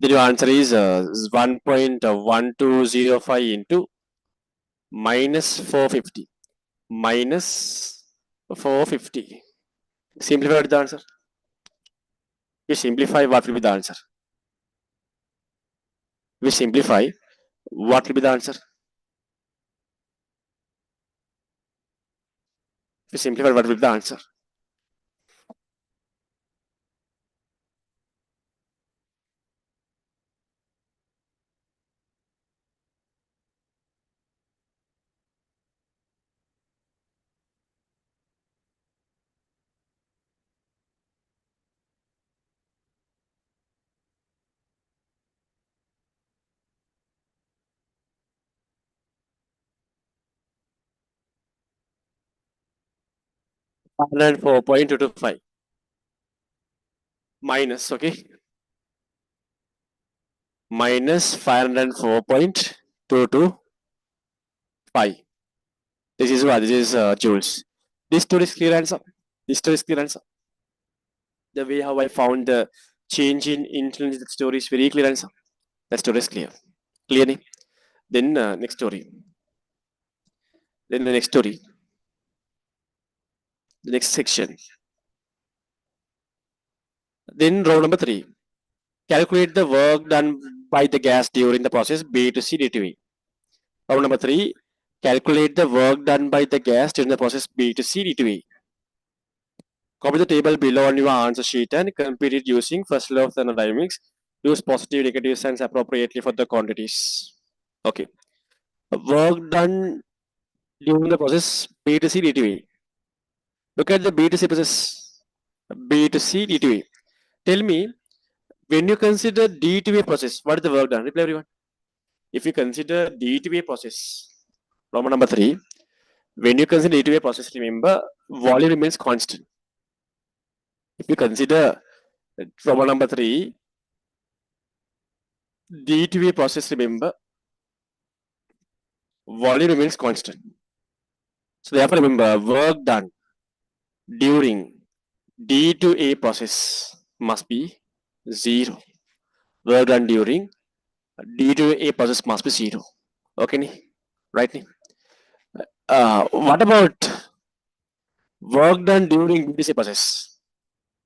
Then your answer is 1.1205 into minus 450. Minus 450. Simplify the answer. We simplify, what will be the answer? We simplify, what will be the answer? We simplify, what will be the answer? And 4.225 minus, okay, minus 504.225. This is what? This is joules. This story is clear answer. This story is clear answer. The way how I found the change in intelligence, that story is very clear answer. That story is clear. Clearly. Then next story. Then the next story. The next section. Then row number 3. Calculate the work done by the gas during the process B to C D2A. Row number 3. Calculate the work done by the gas during the process B to C D2A. Copy the table below on your answer sheet and compute it using first law of thermodynamics. Use positive, negative signs appropriately for the quantities. Okay. Work done during the process B to C D2A. Look at the B to C process. B to C D2A. Tell me, when you consider D2A process, what is the work done? Reply everyone. If you consider D2A process, Roman number 3, when you consider D2A process, remember, volume remains constant. If you consider Roman number 3, D2A process, remember, volume remains constant. So therefore, remember, work done during D2A process must be 0. Work done during D2A process must be 0. Okay, right? What about work done during BTC process?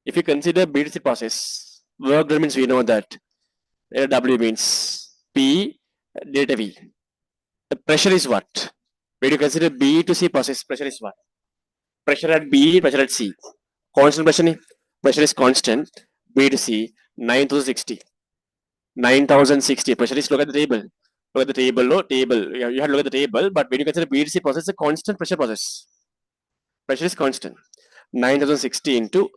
If you consider BTC process, work done means we know that W means P delta V. The pressure is what? When you consider B to C process, pressure is what? Pressure at B, pressure at C. Constant pressure is constant. B to C, 9 to 60. 9060. Pressure, look at the table. Look at the table, no table. You have to look at the table, but when you consider BDC process, it's a constant pressure process. Pressure is constant. 9060 into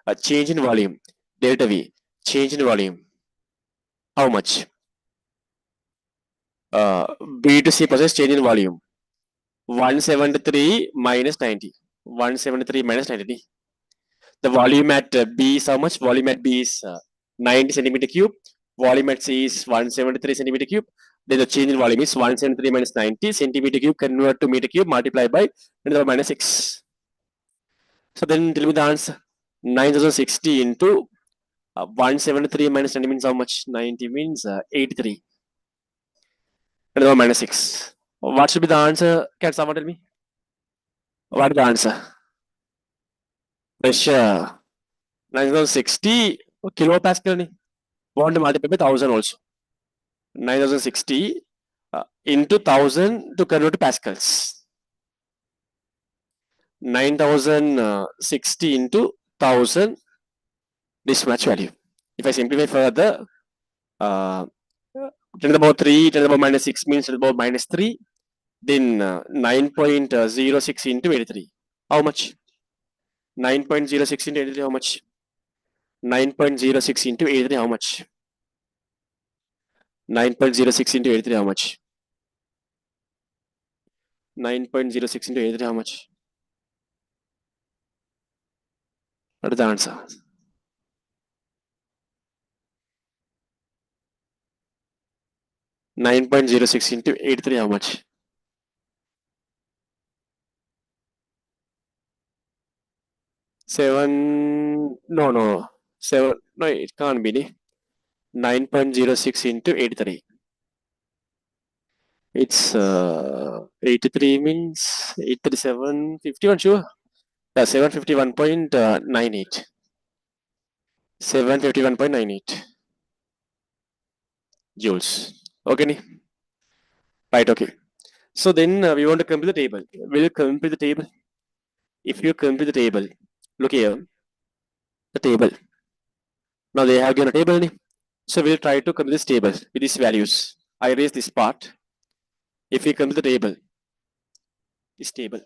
a change in volume, delta V, change in volume. How much? B to C process change in volume. 173 minus 90. 173 minus 90. The volume at B is how much? Volume at B is 90 centimeter cube. Volume at C is 173 centimeter cube. Then the change in volume is 173 minus 90 centimeter cube convert to meter cube multiplied by 10 to the power minus 6. So then tell me the answer. 9060 into 173 minus 90 means how much? 90 means 83. 10 to the power minus 6. What should be the answer? Can someone tell me? What is the answer? Pressure. 9060 kilopascal. Ni. Want to multiply by 1000 also. 9060 into 1000 to convert to pascals. 9060 into 1000 mismatch value. If I simplify further, 10 to the power 3, 10 to the power minus 6 means 10 to the power minus 3. Then 9.06 into 83. How much? 9.06 into 83, how much? 9.06 into 83, how much? 9.06 into 83, how much? 9.06 into 83, how much? What is the answer? 9.06 into 83, how much? 7, no. 7, no, it can't be. 9.06 into 83. It's 83 means 837, 51, sure. Yeah, 751.98. 751.98 joules. Okay. Right, okay. So then we want to compute the table. We'll compute the table. If you compute the table, look here, the table. Now they have given a table. So we'll try to compute this table with these values. I erase this part. If we compute the table, this table.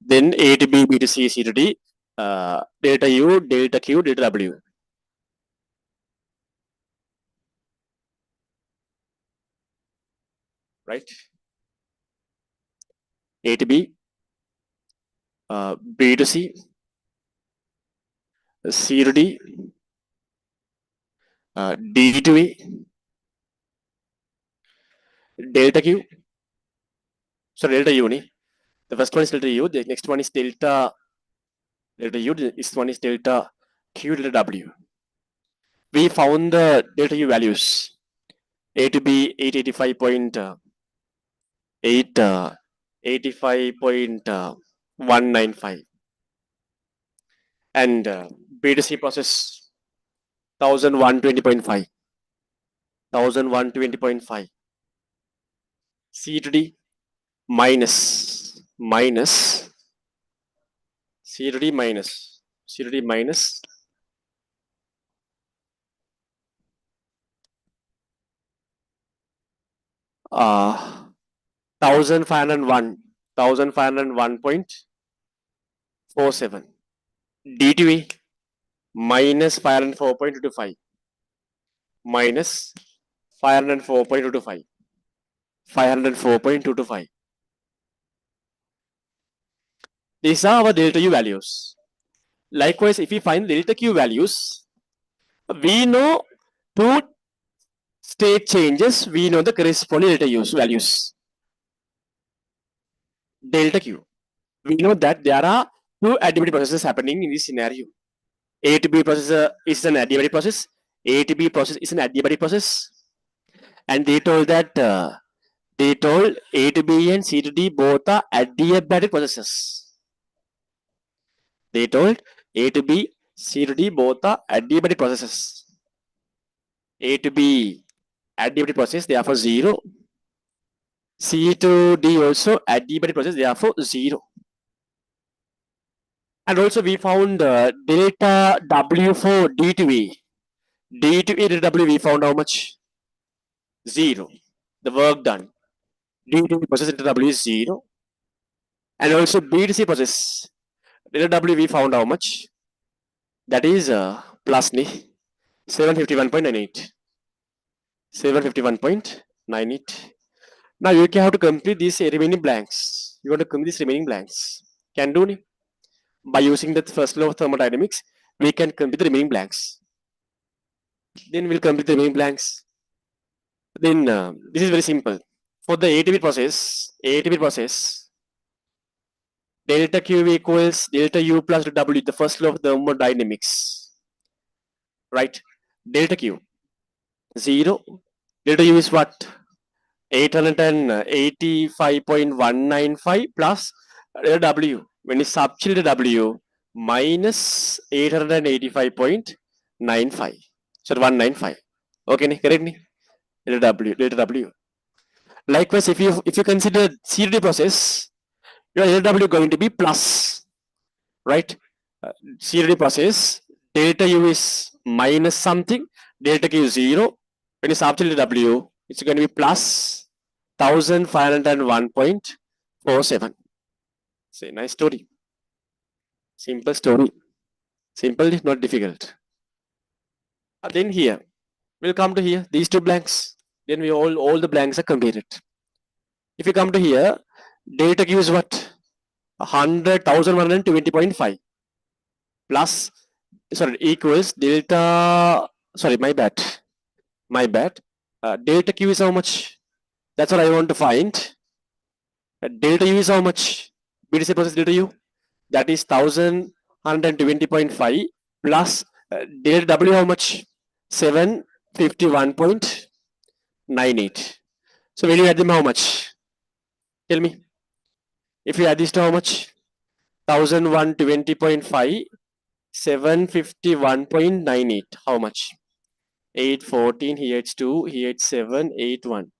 Then A to B, B to C, C to D, delta U, delta Q, delta W. Right? A to B, B to C, C to D, D to E, delta Q. So delta U. The first one is delta U, the next one is delta U, this one is delta Q, delta W. We found the delta U values. A to B 85.195 and B to C process 1120.5 1120.5 C to D minus C to D minus 1501.47 D to E minus 504.25 minus 504.25 504.225. These are our delta U values. Likewise, if we find delta Q values, we know two state changes, we know the corresponding delta U values. Delta Q. We know that there are two adiabatic processes happening in this scenario. A to B process is an adiabatic process. A to B process is an adiabatic process. And they told that A to B and C to D both are adiabatic processes. They told A to B, C to D both are adiabatic processes. A to B adiabatic process, therefore 0. C to D also adiabatic process, therefore 0. And also we found delta W for D to E. D to E delta W we found how much? 0. The work done. D to E process delta W is 0. And also B to C process delta W we found how much? That is plus ni 751.98. 751.98. Now you can have to complete these remaining blanks. You want to complete these remaining blanks. Can do ni? By using the first law of thermodynamics, we can complete the remaining blanks. Then we'll complete the remaining blanks. Then this is very simple. For the ATP process, delta Q equals delta U plus W, the first law of thermodynamics, right? Delta Q 0, delta U is what? 885.195 plus delta W. When you substitute the W, minus 885.95. So 195. Okay, correct? Delta W. Likewise, if you consider CDD process, your LW going to be plus, right? CDD process, delta U is minus something, delta Q is 0. When you substitute W, it's going to be plus 1501.47. Say, nice story. Simple story. Simple, not difficult. Then here, we'll come to here, these two blanks. Then we all the blanks are completed. If you come to here, delta Q is what? 100,120.5 plus, sorry, equals delta, sorry, my bad. Delta Q is how much? That's what I want to find. Delta U is how much? BTC process delta U? That is 1120.5 plus delta W how much? 751.98. So when you add them, how much? Tell me. If you add this to how much? 1120.5, 751.98. How much? 814, here it's 2, here it's 7, 8, 1.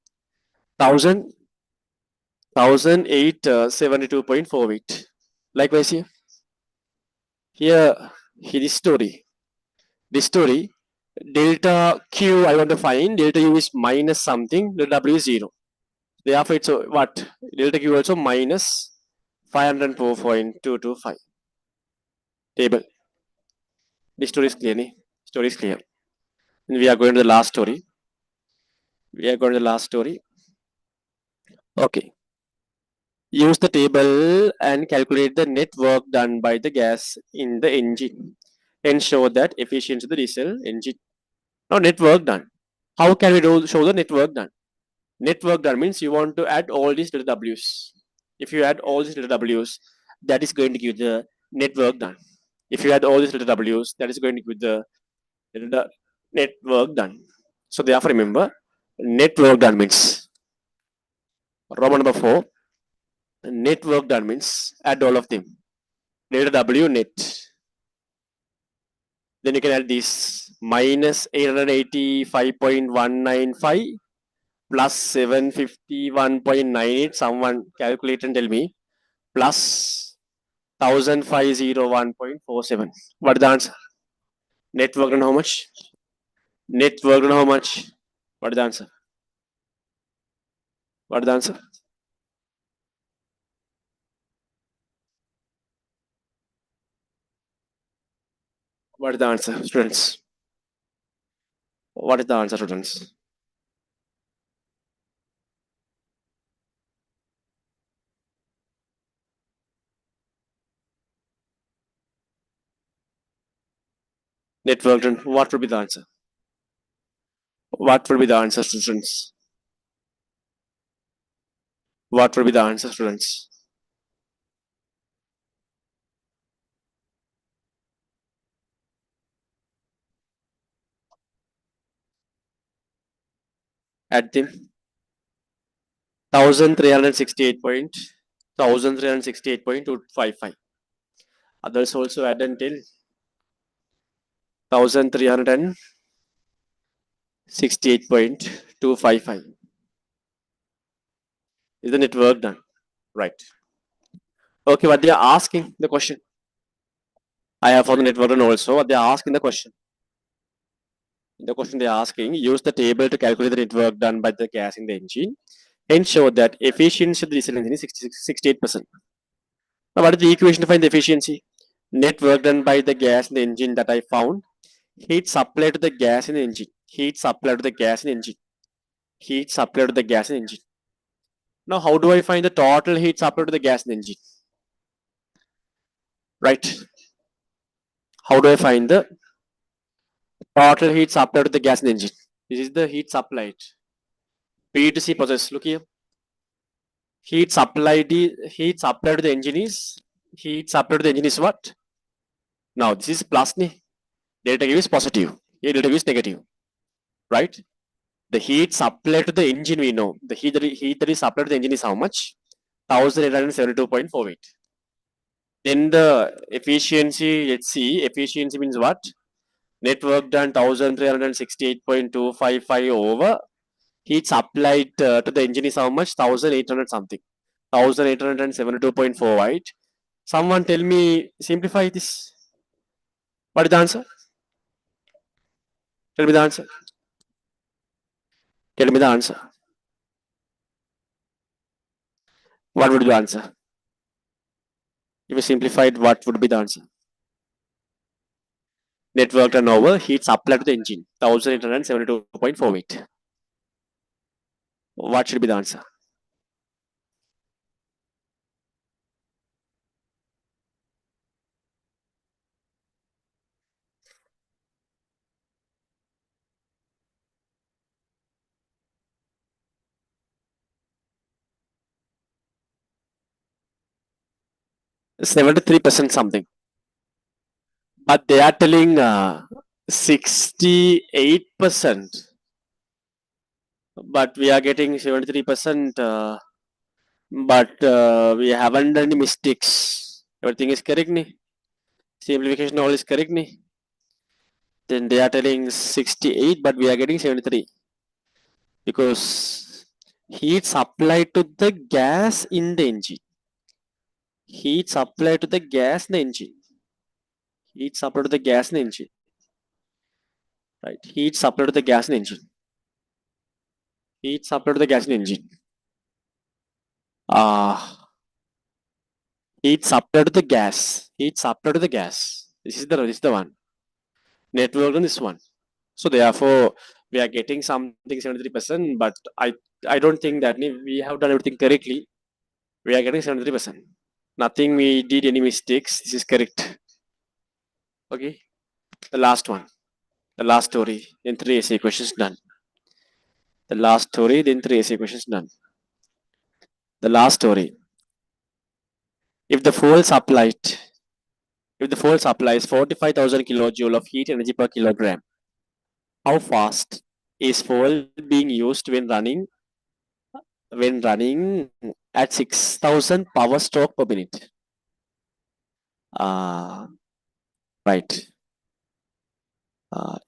1872.48. Likewise here. Here this story, delta Q I want to find, delta U is minus something, delta W is 0. Therefore, it's what? Delta Q also minus 504.225. Table. This story is clear. Story is clear. And we are going to the last story. Okay. Use the table and calculate the net work done by the gas in the engine and show that efficiency of the diesel engine. Now, net work done. How can we show the net work done? Net work done means you want to add all these little W's. If you add all these little W's, that is going to give the net work done. If you add all these little W's, that is going to give the net work done. So therefore, remember, net work done means Roman number 4. Net work done means add all of them. Delta W net. Then you can add this minus 885.195 plus 751.98. Someone calculate and tell me. Plus 1501.47. What is the answer? Net work done how much? Net work done how much? What is the answer? What is the answer? What is the answer, students? What is the answer, students? Net work done. What will be the answer? What will be the answer, students? What will be the answer, students? Add them. 1368.255. Others also add until 1368.255. Isn't it work done? Right. Okay, what they are asking the question. I have for the network done also. They are asking the question. In the question they are asking, use the table to calculate the network done by the gas in the engine and show that efficiency of the diesel engine is 68%. Now, what is the equation to find the efficiency? Net work done by the gas in the engine that I found. Heat supplied to the gas in the engine. Heat supplied to the gas in the engine. Heat supplied to the gas in the engine. Now, how do I find the total heat supplied to the gas in the engine? Right. How do I find the total heat supplied to the gas in the engine? This is the heat supplied. P to C process. Look here. Heat supplied to the engine is what? Now this is plus ni. Delta Q is positive. Here delta Q is negative. Right? The heat supplied to the engine we know. The heat that is supplied to the engine is how much? 1872.48. Then the efficiency, let's see, efficiency means what? Net work done 1368.255 over heat supplied to the engine is how much? 1800 something. 1872.48. Someone tell me, simplify this. What is the answer? Tell me the answer. Tell me the answer. What would be the answer? If you simplified, what would be the answer? Network turnover, heat supplied to the engine, 1872.48. What should be the answer? %73 something. But they are telling 68%. But we are getting 73%. But we haven't done any mistakes. Everything is correct, ni? Simplification all is correct, ni? Then they are telling 68, but we are getting 73. Because heat supplied to the gas in the engine. Heat supplied to the gas in the engine. Heat supplied to the gas in the engine. Right. Heat supplied to the gas in the engine. Heat supplied to the gas in the engine. Heat supplied to the gas. Heat supplied to the gas. This is the one. Network on this one. So therefore, we are getting something 73%, but I don't think that we have done everything correctly. We are getting 73%. Nothing we did any mistakes. This is correct. Okay. The last one. The last story. Then 3 essay questions done. The last story. Then 3 essay questions done. The last story. If the fuel supplies 45,000 kilojoule of heat energy per kilogram, how fast is fuel being used when running at 6,000 power stroke per minute? Right.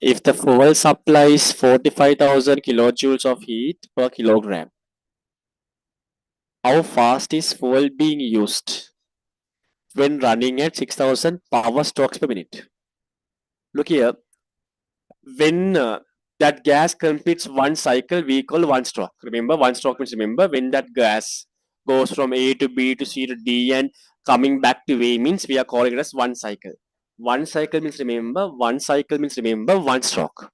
If the fuel supplies 45,000 kilojoules of heat per kilogram, how fast is fuel being used when running at 6,000 power strokes per minute? Look here. When that gas completes one cycle, we call one stroke. Remember, one stroke means when that gas goes from A to B to C to D and coming back to A means we are calling it as one cycle. One cycle means one stroke.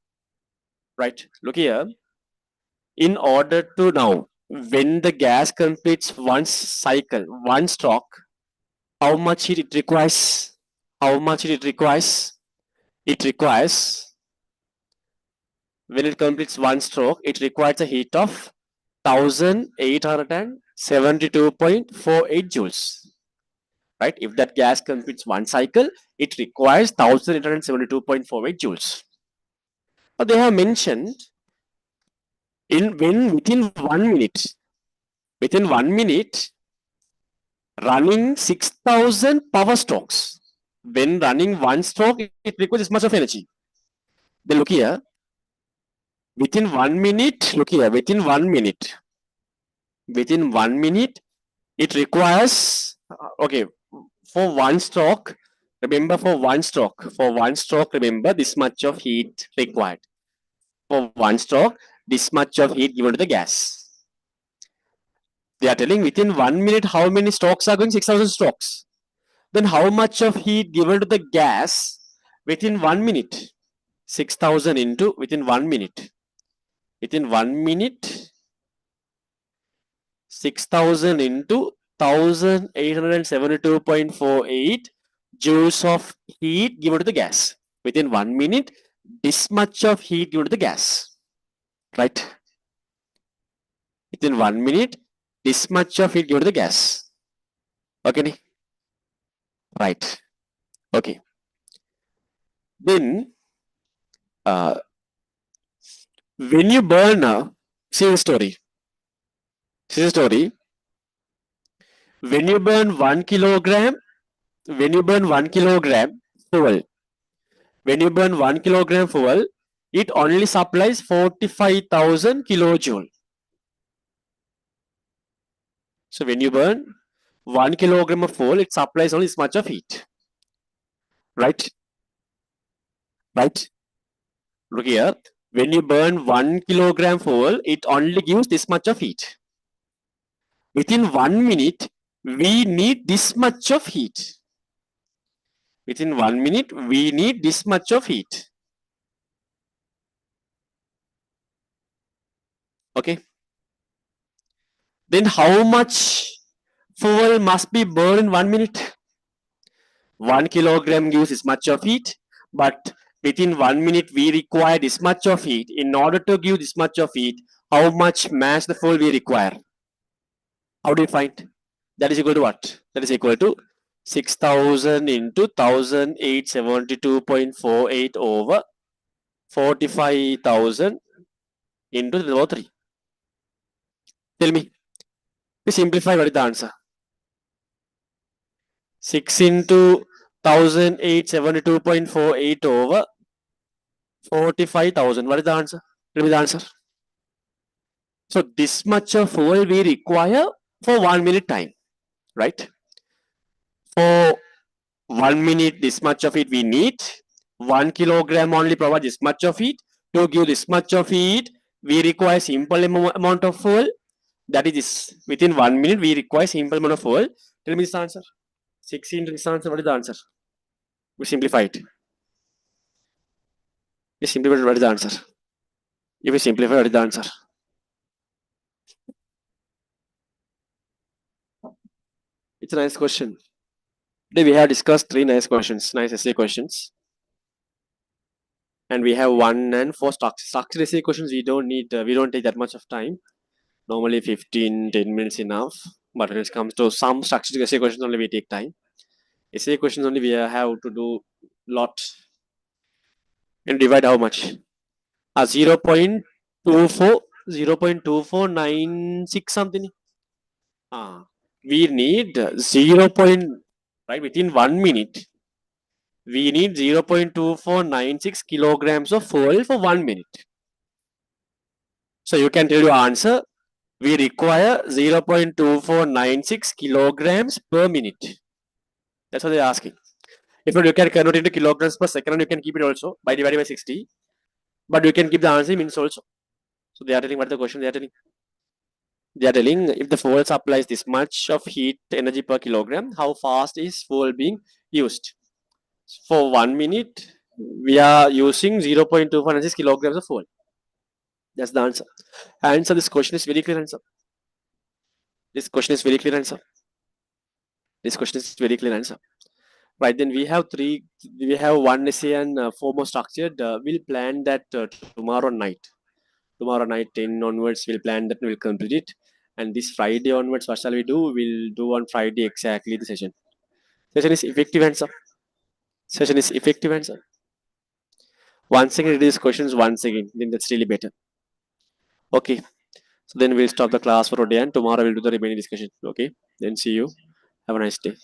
Right? Look here. In order to now, when the gas completes one cycle, one stroke, how much heat it requires? How much heat it requires? It requires, when it completes one stroke, it requires a heat of 1872.48 joules. Right? If that gas completes one cycle, it requires 1872.48 joules. But they have mentioned within 1 minute, running 6,000 power strokes. When running one stroke, it requires this much of energy. Then look here. Within 1 minute, within 1 minute, it requires, for one stroke, Remember, for one stroke, remember this much of heat required. For one stroke, this much of heat given to the gas. They are telling within 1 minute how many strokes are going? 6,000 strokes. Then how much of heat given to the gas within 1 minute? 6,000 into within 1 minute. Within 1 minute, 6,000 into 1872.48 joules of heat given to the gas. Within 1 minute, this much of heat given to the gas. Right? Within 1 minute, this much of heat given to the gas. Okay? Right. Okay. Then, when you burn see the story. See the story. When you burn 1 kilogram fuel, when you burn 1 kilogram fuel, it only supplies 45,000 kilojoule. So when you burn 1 kilogram of fuel, it supplies only this much of heat. Right? Right? Look here. When you burn 1 kilogram fuel, it only gives this much of heat. Within 1 minute, we need this much of heat. Within 1 minute, we need this much of heat. Okay. Then how much fuel must be burned in 1 minute? 1 kilogram gives this much of heat, but within 1 minute we require this much of heat. In order to give this much of heat, how much mass the fuel we require? How do you find? That is equal to what? That is equal to 6,000 into 1,872.48 over 45,000 into the power 3. Tell me. We simplify, what is the answer? 6 into 1,872.48 over 45,000. What is the answer? Tell me the answer. So this much of fuel we require for 1 minute time, right? For 1 minute, this much of it we need. 1 kilogram only provide this much of heat. To give this much of heat, we require simple amount of fuel. That is this. Within 1 minute, we require simple amount of fuel. Tell me this answer. 6 into this answer. What is the answer? We simplify it. We simplify, what is the answer? If we simplify, what is the answer? It's a nice question. Today we have discussed 3 nice questions, nice essay questions. And we have 1 and 4 structured essay questions. We don't take that much of time. Normally 10 minutes enough. But when it comes to some structured essay questions, only we take time. Essay questions only we have to do lot. And divide how much? 0.2496 something. We need 0. Right, within 1 minute, we need 0.2496 kilograms of fuel for 1 minute. So you can tell your answer. We require 0.2496 kilograms per minute. That's what they're asking. If you can convert it into kilograms per second, you can keep it also by dividing by 60. But you can keep the answer means also. So they are telling what the question they are telling. They are telling if the fuel supplies this much of heat energy per kilogram, how fast is fuel being used? For 1 minute, we are using 0.246 kilograms of fuel. That's the answer. Answer this question is very clear answer. This question is very clear answer. This question is very clear answer. Right, then we have 1 essay and 4 more structured. We'll plan that tomorrow night. Tomorrow night 10 onwards, we'll plan that, we'll complete it. And this Friday onwards, what shall we do? We'll do on Friday exactly the session. Session is effective answer. Session is effective answer. Once again, read these questions once again. Then that's really better. Okay. So then we'll stop the class for today and tomorrow we'll do the remaining discussion. Okay. Then see you. Have a nice day.